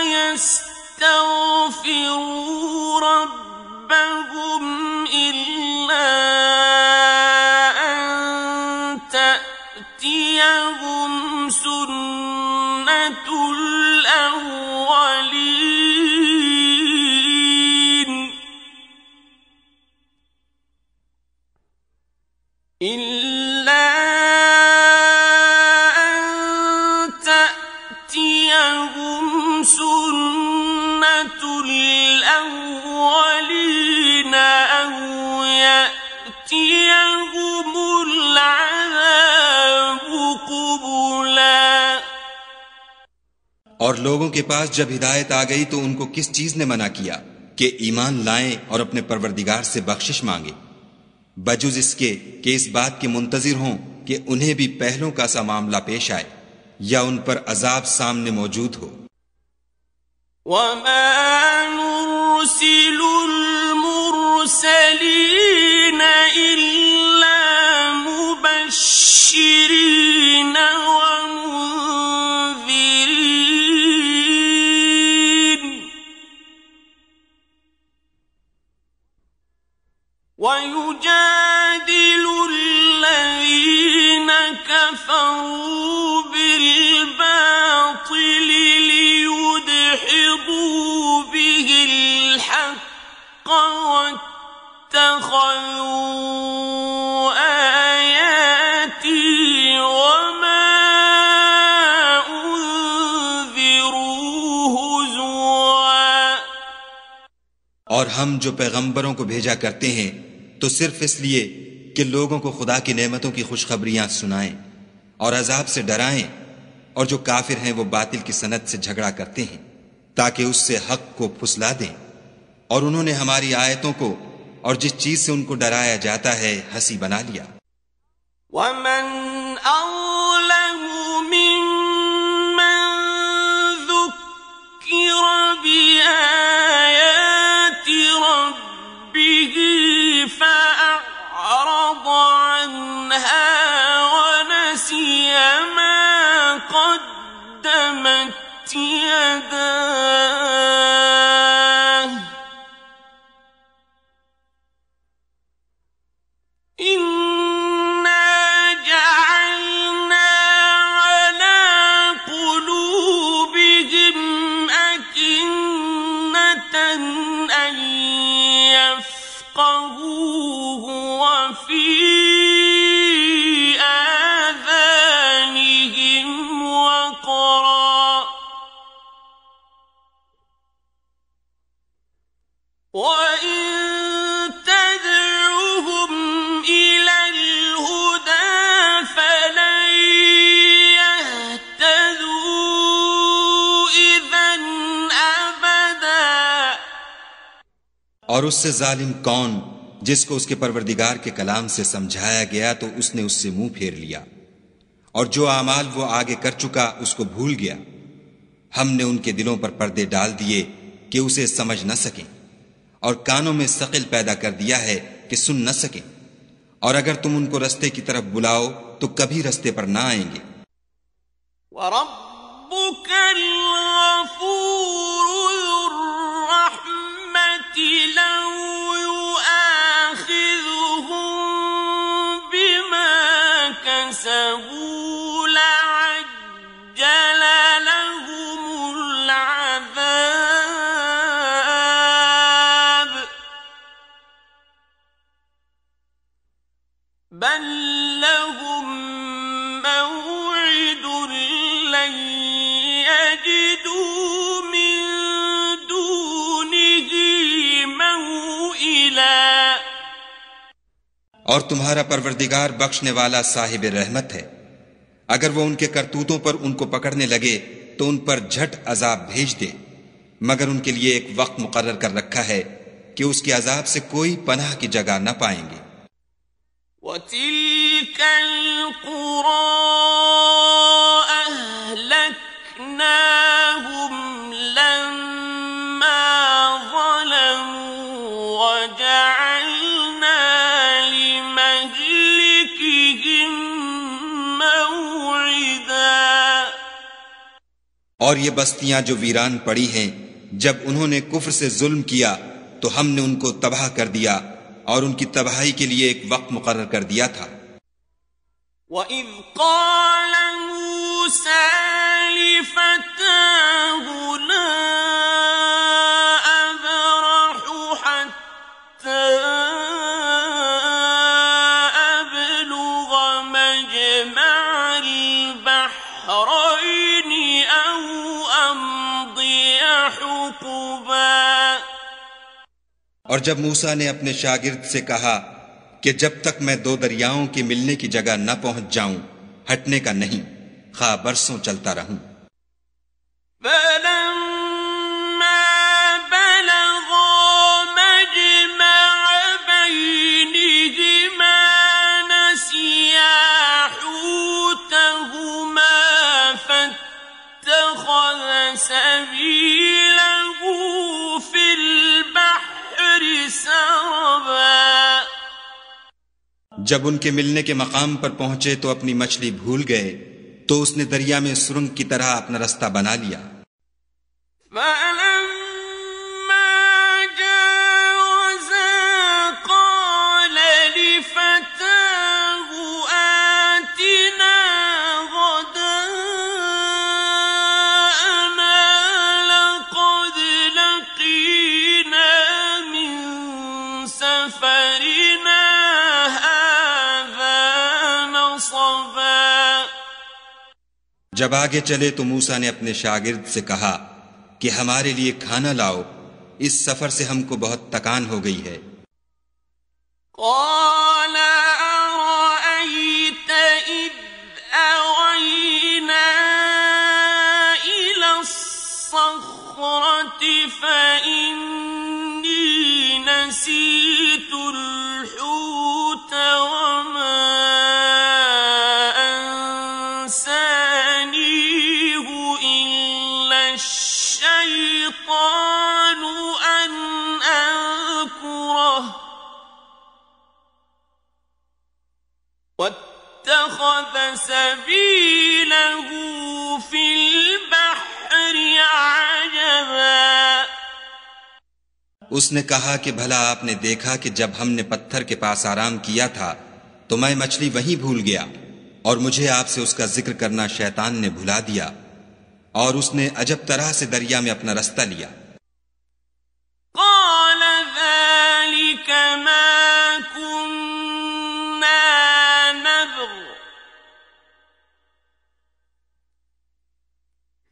वयस्तग़फिरू रब्बहुम इल्ला अन तअतियहुम सुन्नतुल अव्वलीन इल्ला अन तअतियहुम सुन्नतुल अव्वलीन अव यअतियहुमुल अज़ाबु क़ुबुला। और लोगों के पास जब हिदायत आ गई तो उनको किस चीज ने मना किया कि ईमान लाएं और अपने परवरदिगार से बख्शिश मांगे, बजुज इसके कि इस बात के मुंतजिर हों कि उन्हें भी पहलों का सा मामला पेश आए या उन पर अजाब सामने मौजूद हो। वमा नुरसिलुल मुरसलीन इल्ला मुबश्शिरीन व मुंज़िरीन ويجادل الذين كفروا بالباطل ليدحضوا به الحق واتخذوا آياتي وما أنذروا هزوا। और हम जो पैगंबरों को भेजा करते हैं तो सिर्फ इसलिए कि लोगों को खुदा की नेमतों की खुशखबरियां सुनाएं और अजाब से डराएं, और जो काफिर हैं वो बातिल की सनत से झगड़ा करते हैं ताकि उससे हक को फुसला दें। और उन्होंने हमारी आयतों को और जिस चीज से उनको डराया जाता है हंसी बना लिया। वमन अज़लमु मिम्मन ज़ुक्किर बिआयाति रब्बिही فأعرض عنها ونسي ما قدمت يداه और उससे जालिम कौन जिसको उसके परवरदिगार के कलाम से समझाया गया तो उसने उससे मुंह फेर लिया, और जो आमाल वो आगे कर चुका उसको भूल गया। हमने उनके दिलों पर पर्दे डाल दिए कि उसे समझ न सकें, और कानों में सकिल पैदा कर दिया है कि सुन न सकें, और अगर तुम उनको रस्ते की तरफ बुलाओ तो कभी रस्ते पर ना आएंगे। वरब्बुकल गफूरु ज़ुर्रहमति लौ युआखिज़ुहुम बिमा कसबू लअज्जल लहुमुल अज़ाब बल लहुम मौइदुन लन यजिदू मिन दूनिही मौइला। और तुम्हारा परवरदिगार बख्शने वाला साहिब रहमत है। अगर वो उनके करतूतों पर उनको पकड़ने लगे तो उन पर झट अजाब भेज दे, मगर उनके लिए एक वक्त मुकर्रर कर रखा है कि उसके अजाब से कोई पनाह की जगह न पाएंगे। वतिल्कल क़ुरा अहलकनाहुम लम्मा ज़लमू वजअलना लिमहलिकिहिम मौइदा। और ये बस्तियां जो वीरान पड़ी हैं, जब उन्होंने कुफ्र से जुल्म किया तो हमने उनको तबाह कर दिया और उनकी तबाही के लिए एक वक्त मुकर्रर कर दिया था। वइज़ क़ाल मूसा लिफ़ताहु ला अब्रहु हत्ता अब्लुग मजमअल बहरैनि औ अम्दिय हुक़बा। और जब मूसा ने अपने शागिर्द से कहा कि जब तक मैं दो दरियाओं के मिलने की जगह न पहुंच जाऊं, हटने का नहीं, खा बरसों चलता रहूं। फलम्मा बलगा मजमअ बैनिहिमा नसिया हूतहुमा फत्तखज़ सबीलहु फिल बहरि सरबा। जब उनके मिलने के मकाम पर पहुंचे तो अपनी मछली भूल गए, तो उसने दरिया में सुरंग की तरह अपना रास्ता बना लिया। फलम्मा जावज़ा क़ाल लिफ़ताहु आतिना ग़दाअना लक़द लक़ीना मिन सफ़रिना जब आगे चले तो मूसा ने अपने शागिर्द से कहा कि हमारे लिए खाना लाओ, इस सफर से हमको बहुत थकान हो गई है। قال أرأيت إذ أوينا إلى الصخرة فإني نسيت الحوت وما أنسانيه إلا الشيطان أن أذكره واتخذ سبيله في البحر عجبا। उसने कहा कि भला आपने देखा कि जब हमने पत्थर के पास आराम किया था तो मैं मछली वहीं भूल गया, और मुझे आपसे उसका जिक्र करना शैतान ने भुला दिया, और उसने अजब तरह से दरिया में अपना रास्ता लिया। قال ذلك ما كنا نبغ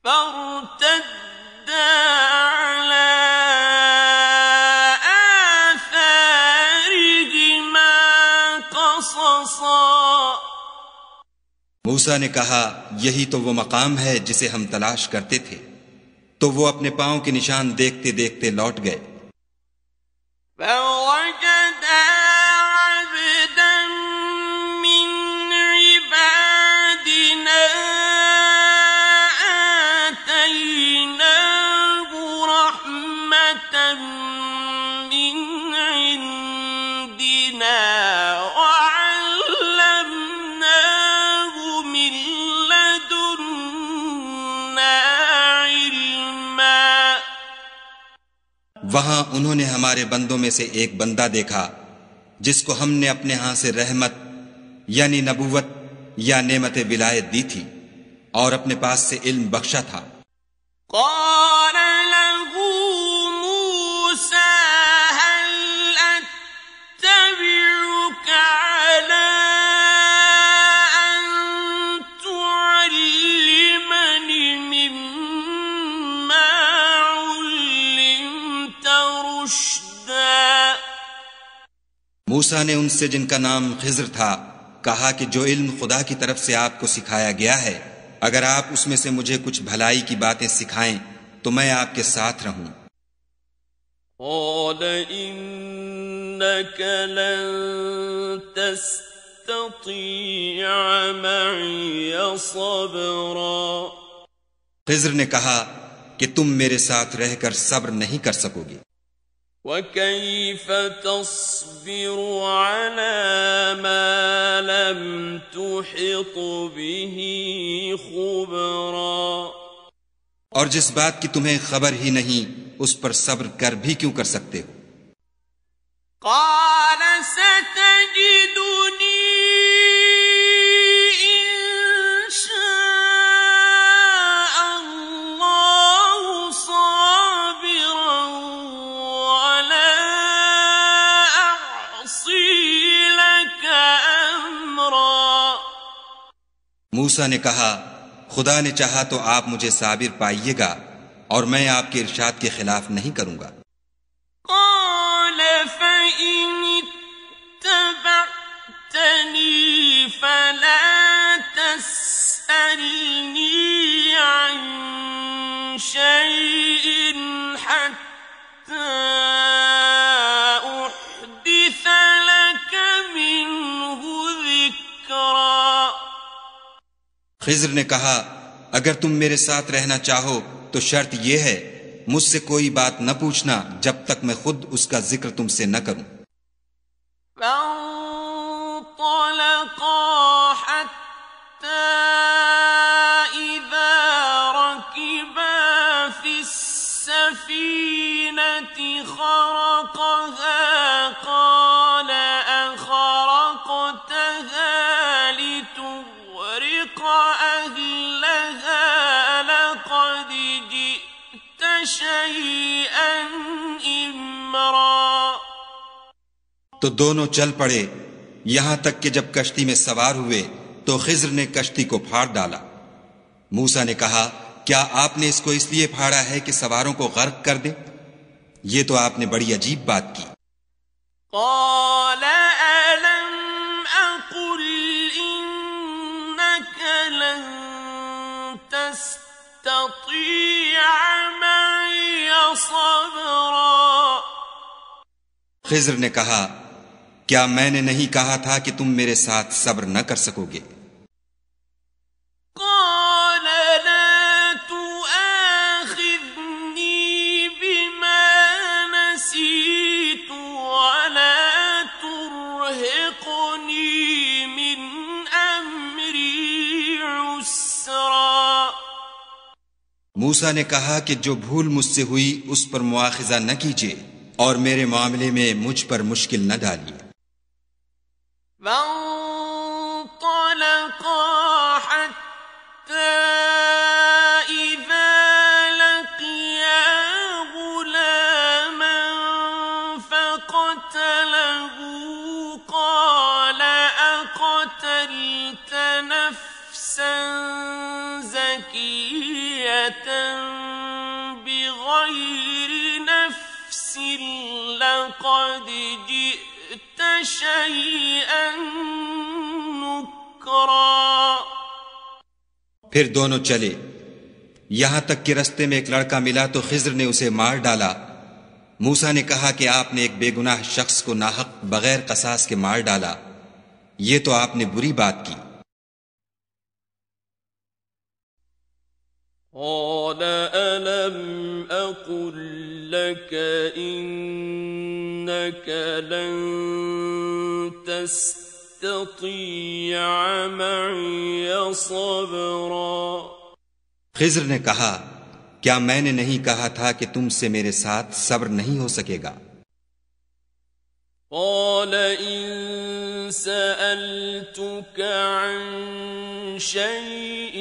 فارتدا على آثارهما قصصا। मूसा ने कहा, यही तो वो मकाम है जिसे हम तलाश करते थे। तो वो अपने पांव के निशान देखते देखते लौट गए। فوجدا عبدا من عبادنا آتيناه رحمة من عندنا وعلمناه من لدنا علما. वहां उन्होंने हमारे बंदों में से एक बंदा देखा जिसको हमने अपने यहां से रहमत यानी नबूवत या नेमत विलायत दी थी और अपने पास से इल्म बख्शा था. قال له موسى هل أتبعك على أن تعلمني مما علمت رشدا. मूसा ने उनसे जिनका नाम खिज्र था कहा कि जो इल्म खुदा की तरफ से आपको सिखाया गया है अगर आप उसमें से मुझे कुछ भलाई की बातें सिखाएं तो मैं आपके साथ रहूं. قال إنك لن تستطيع معي صبرا. खिज्र ने कहा कि तुम मेरे साथ रहकर सब्र नहीं कर सकोगे. وكيف تصبر على ما لم تحط به خبرا. और जिस बात की तुम्हें खबर ही नहीं उस पर सब्र कर भी क्यों कर सकते हो. قال ستجدني إن شاء الله صابرا ولا أعصي لك أمرا. मूसा ने कहा खुदा ने चाहा तो आप मुझे साबिर पाइएगा और मैं आपके इरशाद के खिलाफ नहीं करूंगा. قال فإن اتبعتني فلا تسألني عن شيء حتى أحدث لك منه ذكرا. खिज्र ने कहा अगर तुम मेरे साथ रहना चाहो तो शर्त यह है मुझसे कोई बात न पूछना जब तक मैं खुद उसका जिक्र तुमसे न करूं. فانطلقا حتى إذا ركبا في السفينة خرقها قال أخرقتها لتغرق أهلها لقد جئت شيئا إمرا. तो दोनों चल पड़े यहां तक कि जब कश्ती में सवार हुए तो खिज्र ने कश्ती को फाड़ डाला. मूसा ने कहा क्या आपने इसको इसलिए फाड़ा है कि सवारों को गर्क कर दे. ये तो आपने बड़ी अजीब बात की. قال ألم أقل إنك لن تستطيع معي صبرا. खिज्र ने कहा क्या मैंने नहीं कहा था कि तुम मेरे साथ सब्र न कर सकोगे. قال لا تؤاخذني بما نسيت ولا ترهقني من أمري عسرا. मूसा ने कहा कि जो भूल मुझसे हुई उस पर मुआखिजा न कीजिए और मेरे मामले में मुझ पर मुश्किल न डालिए. فانطلقا حتى إذا لقيا غلاما فقتله قال أقتلت نفسا زكية بغير نفس لقد جئت شيئا نكرا. फिर दोनों चले यहां तक कि रास्ते में एक लड़का मिला तो खिज्र ने उसे मार डाला मूसा ने कहा कि आपने एक बेगुनाह शख्स को नाहक बगैर कसास के मार डाला, ये तो आपने बुरी बात की। قال ألم أقل لك إنك لن تستطيع معي صبرا। खिज्र ने कहा, क्या मैंने नहीं कहा था कि तुमसे मेरे साथ सब्र नहीं हो सकेगा? قال إن سألتك عن شيء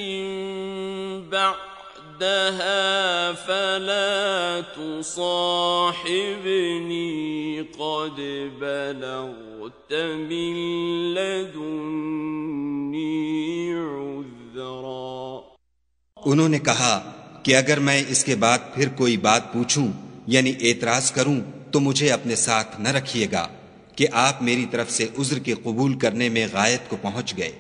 بعدها فلا تصاحبني قد بلغت من لدني عذرا। उन्होंने कहा कि अगर मैं इसके बाद फिर कोई बात पूछूं यानी एतराज करूं तो मुझे अपने साथ न रखिएगा कि आप मेरी तरफ से उज्र के कबूल करने में गायत को पहुंच गए।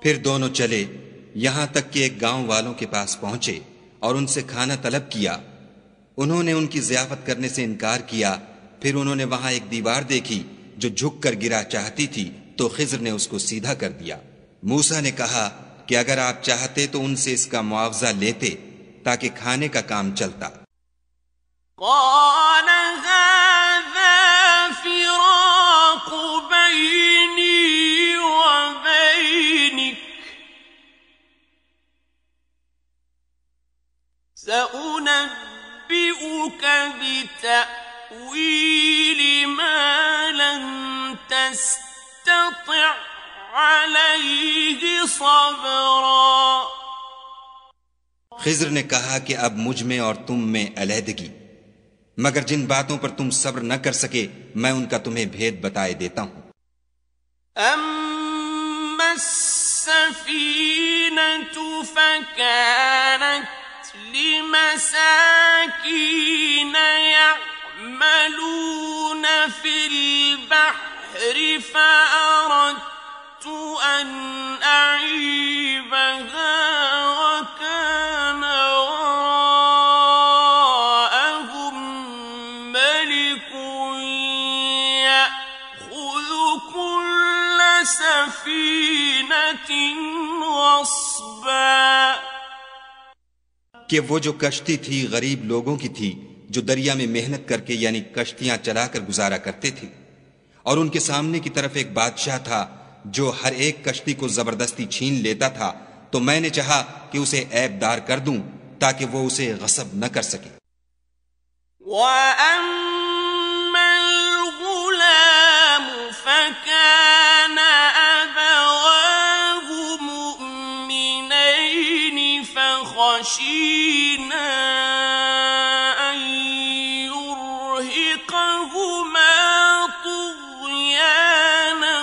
फिर दोनों चले, यहां तक कि एक गांव वालों के पास पहुंचे और उनसे खाना तलब किया। उन्होंने उनकी ज़ियाफत करने से इनकार किया। फिर उन्होंने वहां एक दीवार देखी जो झुककर गिरा चाहती थी, तो खिज्र ने उसको सीधा कर दिया। मूसा ने कहा कि अगर आप चाहते तो उनसे इसका मुआवजा लेते ताकि खाने का काम चलता। سأنبئك بتأويل ما لم تستطع عليه صبرا। खिज्र ने कहा कि अब मुझ में और तुम में अलहदगी, मगर जिन बातों पर तुम सब्र न कर सके मैं उनका तुम्हें भेद बताए देता हूं। अम्मा السفينة فكانت لمساكين يعملون في البحر فأردت أن أعيبها وكان وراءهم ملك يأخذ كل سفينة غصبا। कि वो जो कश्ती थी गरीब लोगों की थी जो दरिया में मेहनत करके यानी कश्तियां चलाकर गुजारा करते थे, और उनके सामने की तरफ एक बादशाह था जो हर एक कश्ती को जबरदस्ती छीन लेता था। तो मैंने चाहा कि उसे ऐबदार कर दूं ताकि वो उसे गस्ब न कर सके। خشينا أن يرهقهما طغيانا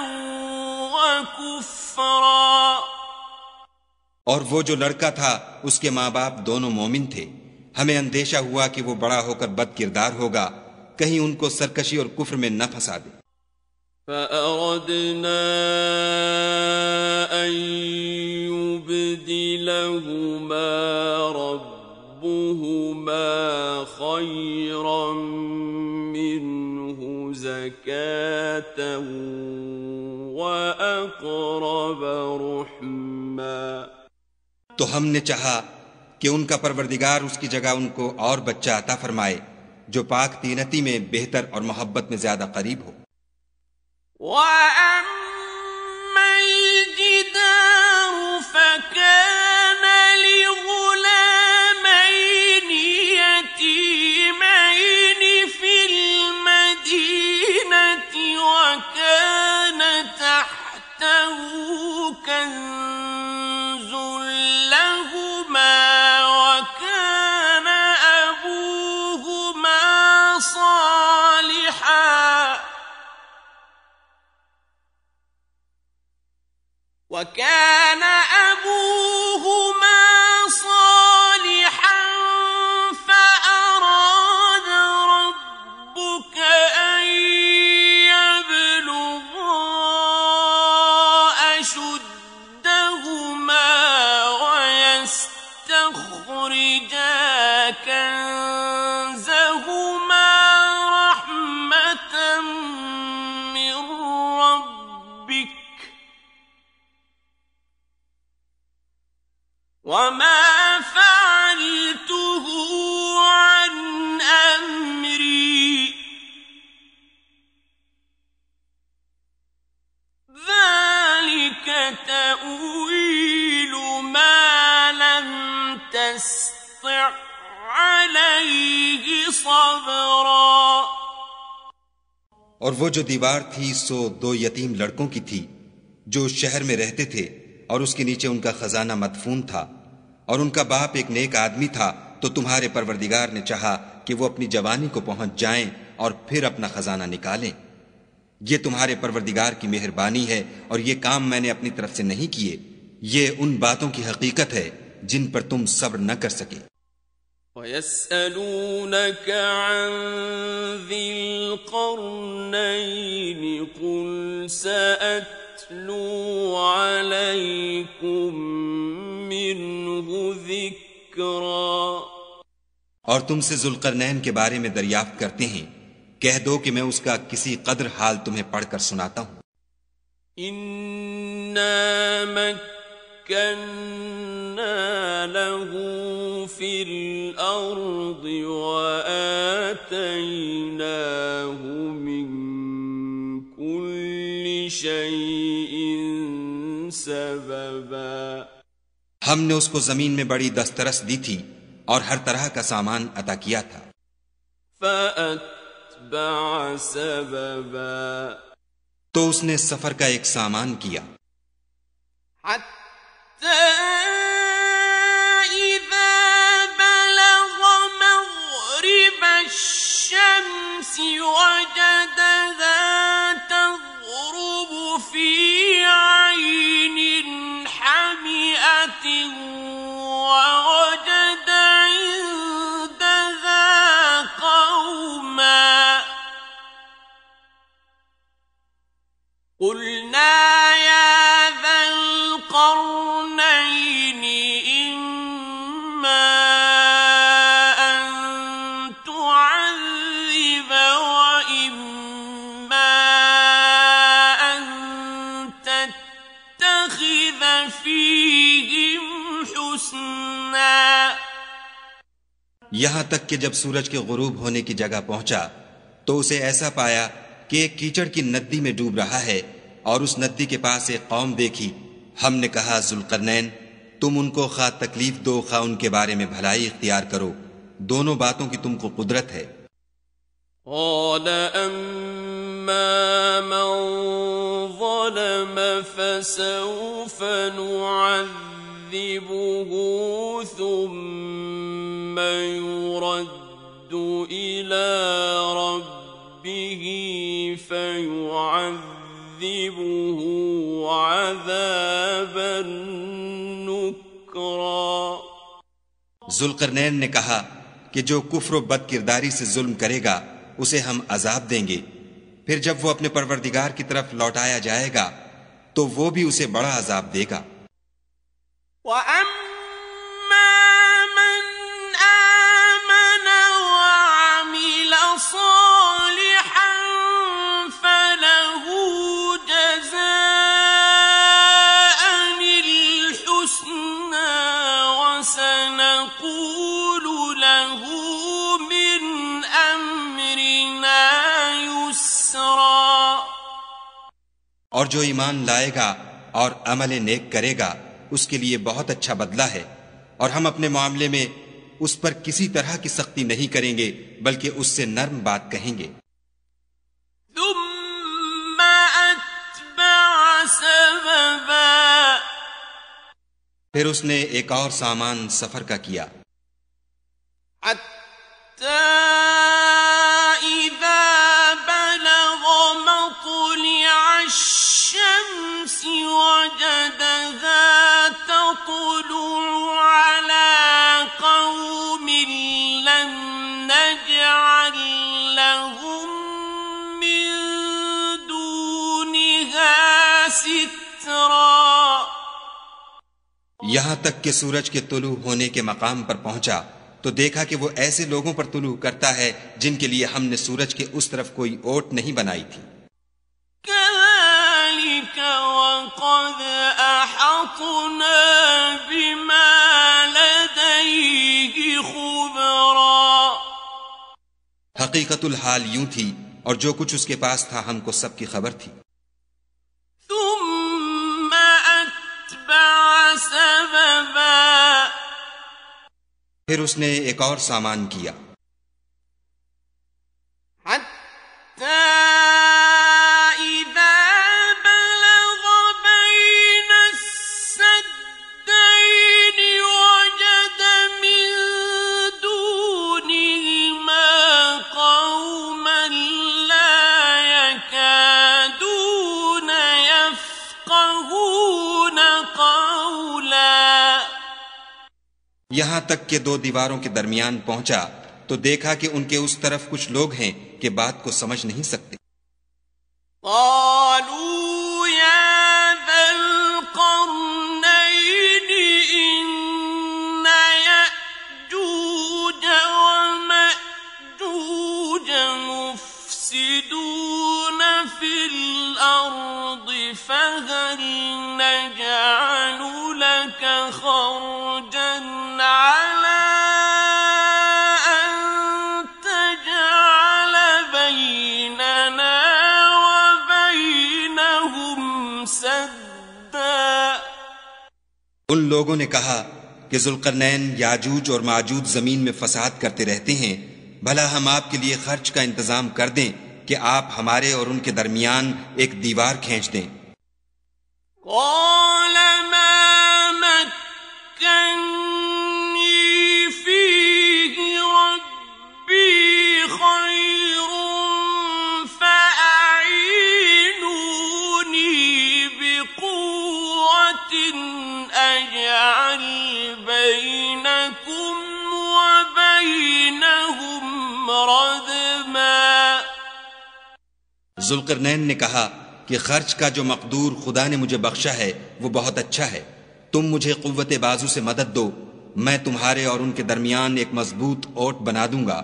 وكفرا। और वो जो लड़का था उसके माँ बाप दोनों मोमिन थे। हमें अंदेशा हुआ कि वो बड़ा होकर बदकिरदार होगा, कहीं उनको सरकशी और कुफ्र में न फंसा दे। فأردنا أن يبدلهما ربهما خيرا منه زكاة وأقرب رحما। तो हमने चाहा कि उनका परवरदिगार उसकी जगह उनको और बच्चा अता फरमाए जो पाक तीनती में बेहतर और मोहब्बत में ज्यादा करीब हो। وأما الجدار فكان لغلامين يتيمين في المدينة وكان تحته كنز لهما وكان أبوهما صالحا فأراد ربك أن يبلغا أشدهما ويستخرجا كنزهما رحمة من ربك وما فعلته عن أمري ذلك تأويل ما لم تسطع عليه صبرا। और वो जो दीवार थी सो 2 यतीम लड़कों की थी जो उस शहर में रहते थे और उसके नीचे उनका खजाना मदफून था और उनका बाप एक नेक आदमी था। तो तुम्हारे परवरदिगार ने चाहा कि वो अपनी जवानी को पहुंच जाएं और फिर अपना खजाना निकालें। ये तुम्हारे परवरदिगार की मेहरबानी है और ये काम मैंने अपनी तरफ से नहीं किए। ये उन बातों की हकीकत है जिन पर तुम सब्र न कर सके। وَيَسْأَلُونَكَ عَنْ ذِي الْقَرْنَيْنِ قُلْ سَأَتْلُو عَلَيْكُمْ مِنْهُ ذِكْرًا। और तुमसे जुल्करनैन के बारे में दरियाफ्त करते हैं, कह दो कि मैं उसका किसी कदर हाल तुम्हें पढ़कर सुनाता हूँ। इन्ना मक्कन्ना लहू फिल अर्दि व आतैनाहु मिन कुल्लि शैइन सबबा। हमने उसको जमीन में बड़ी दस्तरस दी थी और हर तरह का सामान अता किया था। फअत्बअ सबबा। तो उसने सफर का एक सामान किया। हत्ता इज़ा बलग़ मग़रिब अश-शम्सि वजदहा तग़रुब फी ऐनिन हामिअतिन ववजद इंदहा क़ौमा قلنا يا ذا القرنين إما أن تعذب وإما أن تتخذ فيهم حسنا। यहां तक कि जब सूरज के गुरूब होने की जगह पहुंचा तो उसे ऐसा पाया कि एक कीचड़ की नदी में डूब रहा है और उस नदी के पास एक कौम देखी। हमने कहा, जुल्करनैन, तुम उनको खा तकलीफ दो खा उनके बारे में भलाई इख्तियार करो, दोनों बातों की तुमको कुदरत है। قال أما من ظلم فسوف نعذبه ثم يرد إلى ربه فيعذبه عذابا نكرا। जुल्करनैन ने कहा कि जो कुफ्र व बदकिरदारी से जुल्म करेगा उसे हम अजाब देंगे, फिर जब वो अपने परवरदिगार की तरफ लौटाया जाएगा तो वो भी उसे बड़ा अजाब देगा। और जो ईमान लाएगा और अमल नेक करेगा उसके लिए बहुत अच्छा बदला है। और हम अपने मामले में उस पर किसी तरह की सख्ती नहीं करेंगे बल्कि उससे नर्म बात कहेंगे। फिर उसने एक और सामान सफर का किया। यहां तक कि सूरज के तुलू होने के मकाम पर पहुंचा तो देखा कि वो ऐसे लोगों पर तुलू करता है जिनके लिए हमने सूरज के उस तरफ कोई ओट नहीं बनाई थी। हकीकतुल हाल यूं थी और जो कुछ उसके पास था हमको सबकी खबर थी। फिर उसने एक और सामान किया। यहां तक कि दो दीवारों के दरमियान पहुंचा तो देखा कि उनके उस तरफ कुछ लोग हैं कि बात को समझ नहीं सकते। उन लोगों ने कहा कि जुल्करनैन याजूज और माजूज जमीन में फसाद करते रहते हैं, भला हम आपके लिए खर्च का इंतजाम कर दें कि आप हमारे और उनके दरमियान एक दीवार खींच दें। जुल्करनैन ने कहा कि खर्च का जो मकदूर खुदा ने मुझे बख्शा है वो बहुत अच्छा है। तुम मुझे कुव्वत बाजू से मदद दो, मैं तुम्हारे और उनके दरमियान एक मजबूत ओट बना दूंगा।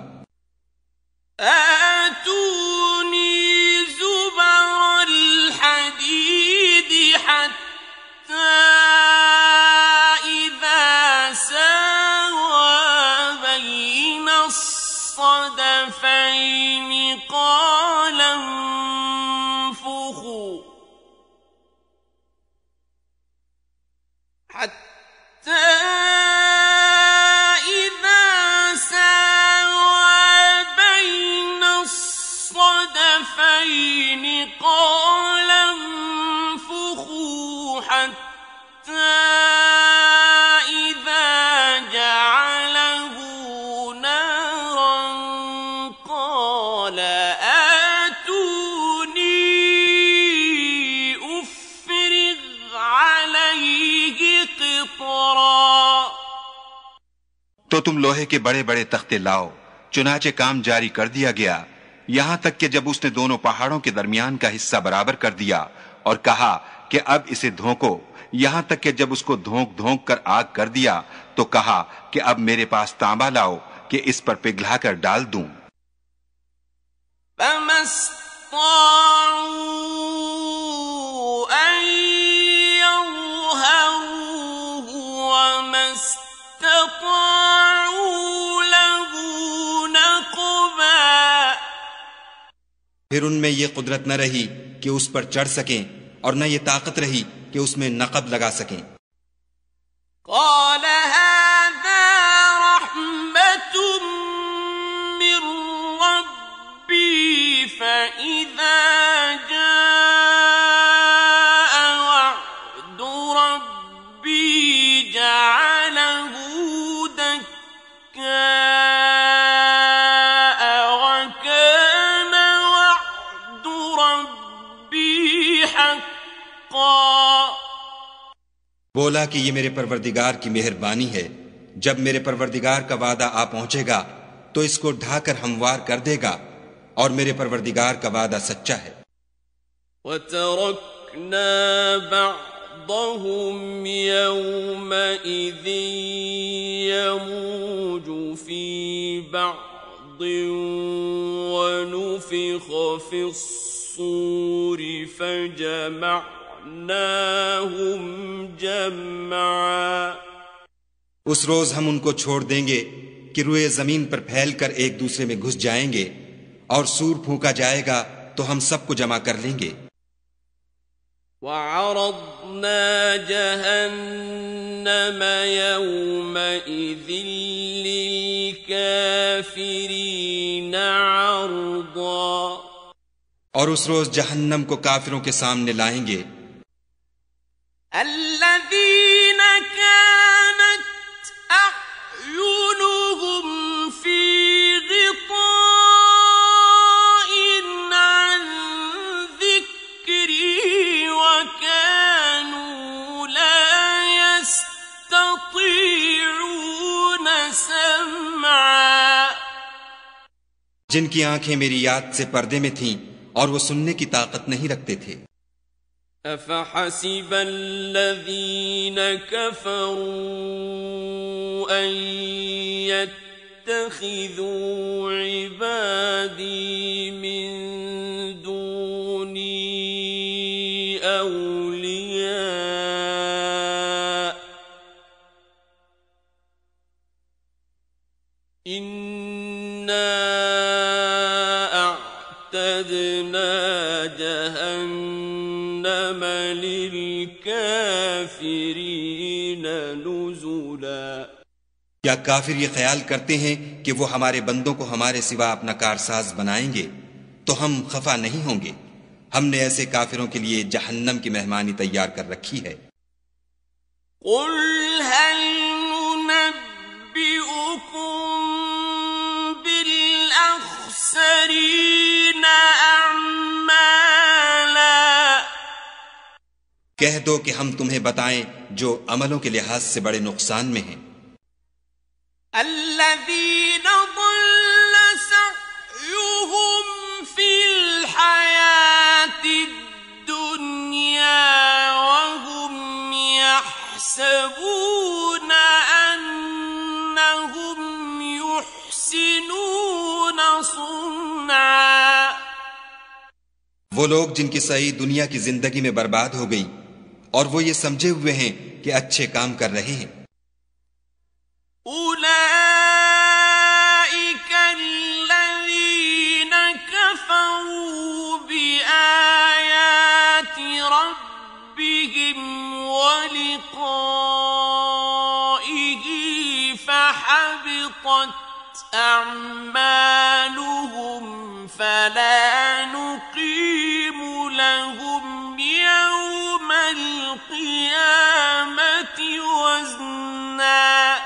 तो तुम लोहे के बड़े बड़े तख्ते लाओ। चुनाचे काम जारी कर दिया गया, यहां तक कि जब उसने दोनों पहाड़ों के दरमियान का हिस्सा बराबर कर दिया और कहा कि अब इसे धोंको, यहां तक कि जब उसको धोंक धोंक कर आग कर दिया तो कहा कि अब मेरे पास तांबा लाओ कि इस पर पिघला कर डाल दूं। फिर उनमें ये कुदरत न रही कि उस पर चढ़ सकें और न ये ताकत रही कि उसमें नक़ब लगा सकें। قال هذا رحمة من ربي فإذا جاء وعد ربي جعله دكاء وكان وعد ربي حقا। बोला कि ये मेरे परवरदिगार की मेहरबानी है, जब मेरे परवरदिगार का वादा आ पहुंचेगा तो इसको ढाकर हमवार कर देगा, और मेरे परवरदिगार का वादा सच्चा है। وَتَرَكْنَا بَعْضَهُمْ يَوْمَئِذٍ يَمُوجُ فِي بَعْضٍ وَنُفِخَ فِي الصُّورِ فَجَمَعْنَاهُمْ جَمْعًا۔ उस रोज हम उनको छोड़ देंगे कि रुए जमीन पर फैलकर एक दूसरे में घुस जाएंगे, और सूर फूंका जाएगा तो हम सबको जमा कर लेंगे। وَعَرَضْنَا جَهَنَّمَ يَوْمَئِذٍ لِلْكَافِرِينَ عَرْضًا। और उस रोज जहन्नम को काफिरों के सामने लाएंगे। الَّذِينَ كَانَتْ أَعْيُنُهُمْ فِي غِطَاءٍ عَنْ ذِكْرِي وَكَانُوا لَا يَسْتَطِيعُونَ سَمْعًا। जिनकी आंखें मेरी याद से पर्दे में थीं और वो सुनने की ताकत नहीं रखते थे। أَفَحَسِبَ الَّذِينَ كَفَرُوا أَن يَتَّخِذُوا عِبَادِي مِن دُونِي أَوْلِيَاءَ إِنَّا أَعْتَدْنَا جَهَنَّمَ لِلْكَافِرِينَ نُزُلًا۔ क्या काफिर ये ख्याल करते हैं कि वो हमारे बंदों को हमारे सिवा अपना कारसाज बनाएंगे तो हम खफा नहीं होंगे? हमने ऐसे काफिरों के लिए जहन्नम की मेहमानी तैयार कर रखी है। قُلْ هَلْ نُنَبِّئُكُم بِالْأَخْسَرِينَ أَعْمَالًا। कह दो कि हम तुम्हें बताएं जो अमलों के लिहाज से बड़े नुकसान में हैं। الَّذِينَ ضَلَّ سَعْيُهُمْ فِي الْحَيَاةِ الدُّنْيَا وَهُمْ يَحْسَبُونَ أَنَّهُمْ يُحْسِنُونَ صُنْعًا। वो लोग जिनकी सही दुनिया की जिंदगी में बर्बाद हो गई और वो ये समझे हुए हैं कि अच्छे काम कर रहे हैं। أُولَئِكَ الَّذِينَ كَفَرُوا بِآيَاتِ رَبِّهِمْ وَلِقَائِهِ فَحَبِطَتْ أَعْمَالُهُمْ فَلَا نُقِيمُ لَهُمْ يَوْمَ الْقِيَامَةِ وَزْنًا۔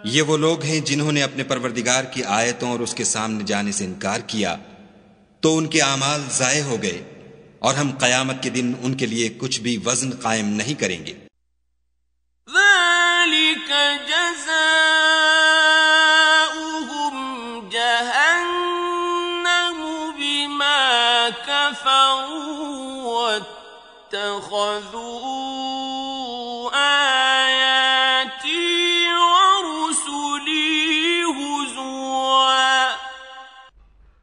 ये वो लोग हैं जिन्होंने अपने परवरदिगार की आयतों और उसके सामने जाने से इनकार किया, तो उनके आमाल जाये हो गए, और हम कयामत के दिन उनके लिए कुछ भी वजन कायम नहीं करेंगे। ذَلِكَ جَزَاؤُهُمْ جَهَنَّمُ بِمَا كَفَرُوا وَاتَّخَذُوا آيَاتِي وَرُسُلِي هُزُوًا۔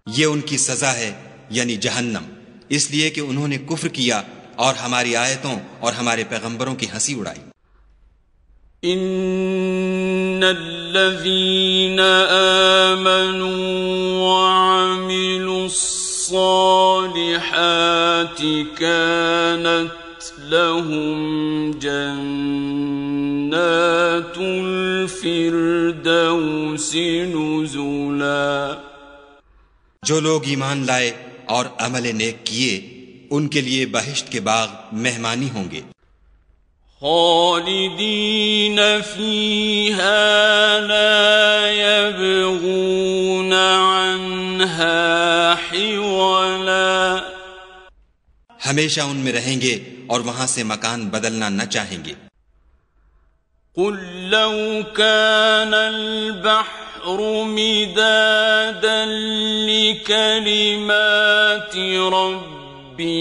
ये उनकी सजा है, यानी जहन्नम, इसलिए कि उन्होंने कुफ्र किया और हमारी आयतों और हमारे पैगंबरों की हंसी उड़ाई। إِنَّ الَّذِينَ آمَنُوا وَعَمِلُوا الصَّالِحَاتِ كانت لهم جنات الفردوس نزلا जो लोग ईमान लाए और अमल नेक किए उनके लिए बहिश्त के बाग मेहमानी होंगे। खालिदीन फीहा ला यबगून अन्हा हिवला हमेशा उनमें रहेंगे और वहां से मकान बदलना न चाहेंगे। कुल लौ कानल बहरु मिदादन लिकलिमाति रब्बी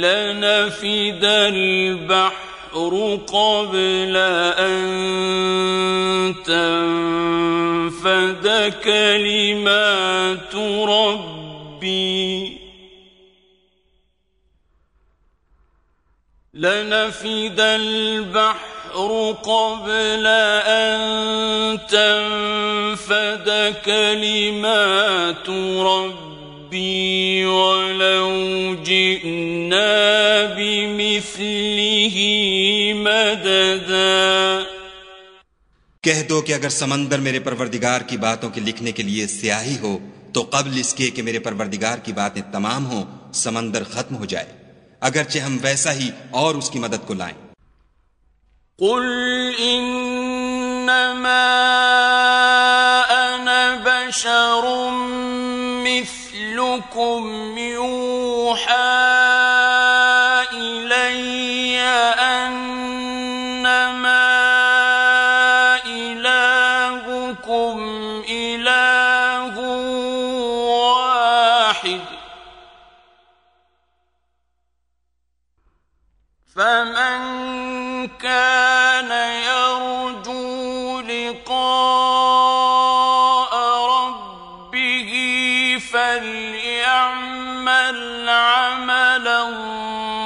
लनफिदल बहरु क़ब्ल अन तनफद कलिमातु रब्बी لنفد البحر قبل أن تنفد كلمات ربي ولو جئنا بمثله مددا कह दो कि अगर समंदर मेरे परवरदिगार की बातों के लिखने के लिए स्याही हो तो कब्ल इसके कि मेरे परवरदिगार की बातें तमाम हो समंदर खत्म हो जाए, अगरचे हम वैसा ही और उसकी मदद को लाएं। कुल इन्नमा अना बशरुम मिस्लुकुम यूहा इलैया अन्नमा इलाहुकुम इलाहुन वाहिद فمن كان يرجو لقاء ربه فليعمل عملا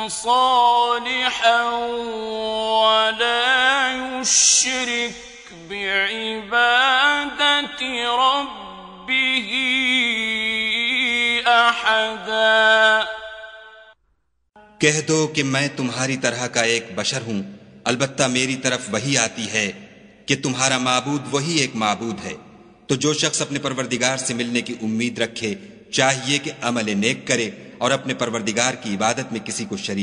صالحا ولا يشرك بعبادة ربه أحدا कह दो कि मैं तुम्हारी तरह का एक बशर हूं, अलबत्ता मेरी तरफ वही आती है कि तुम्हारा माबूद वही एक माबूद है। तो जो शख्स अपने परवरदिगार से मिलने की उम्मीद रखे चाहिए कि अमल नेक करे और अपने परवरदिगार की इबादत में किसी को शरीक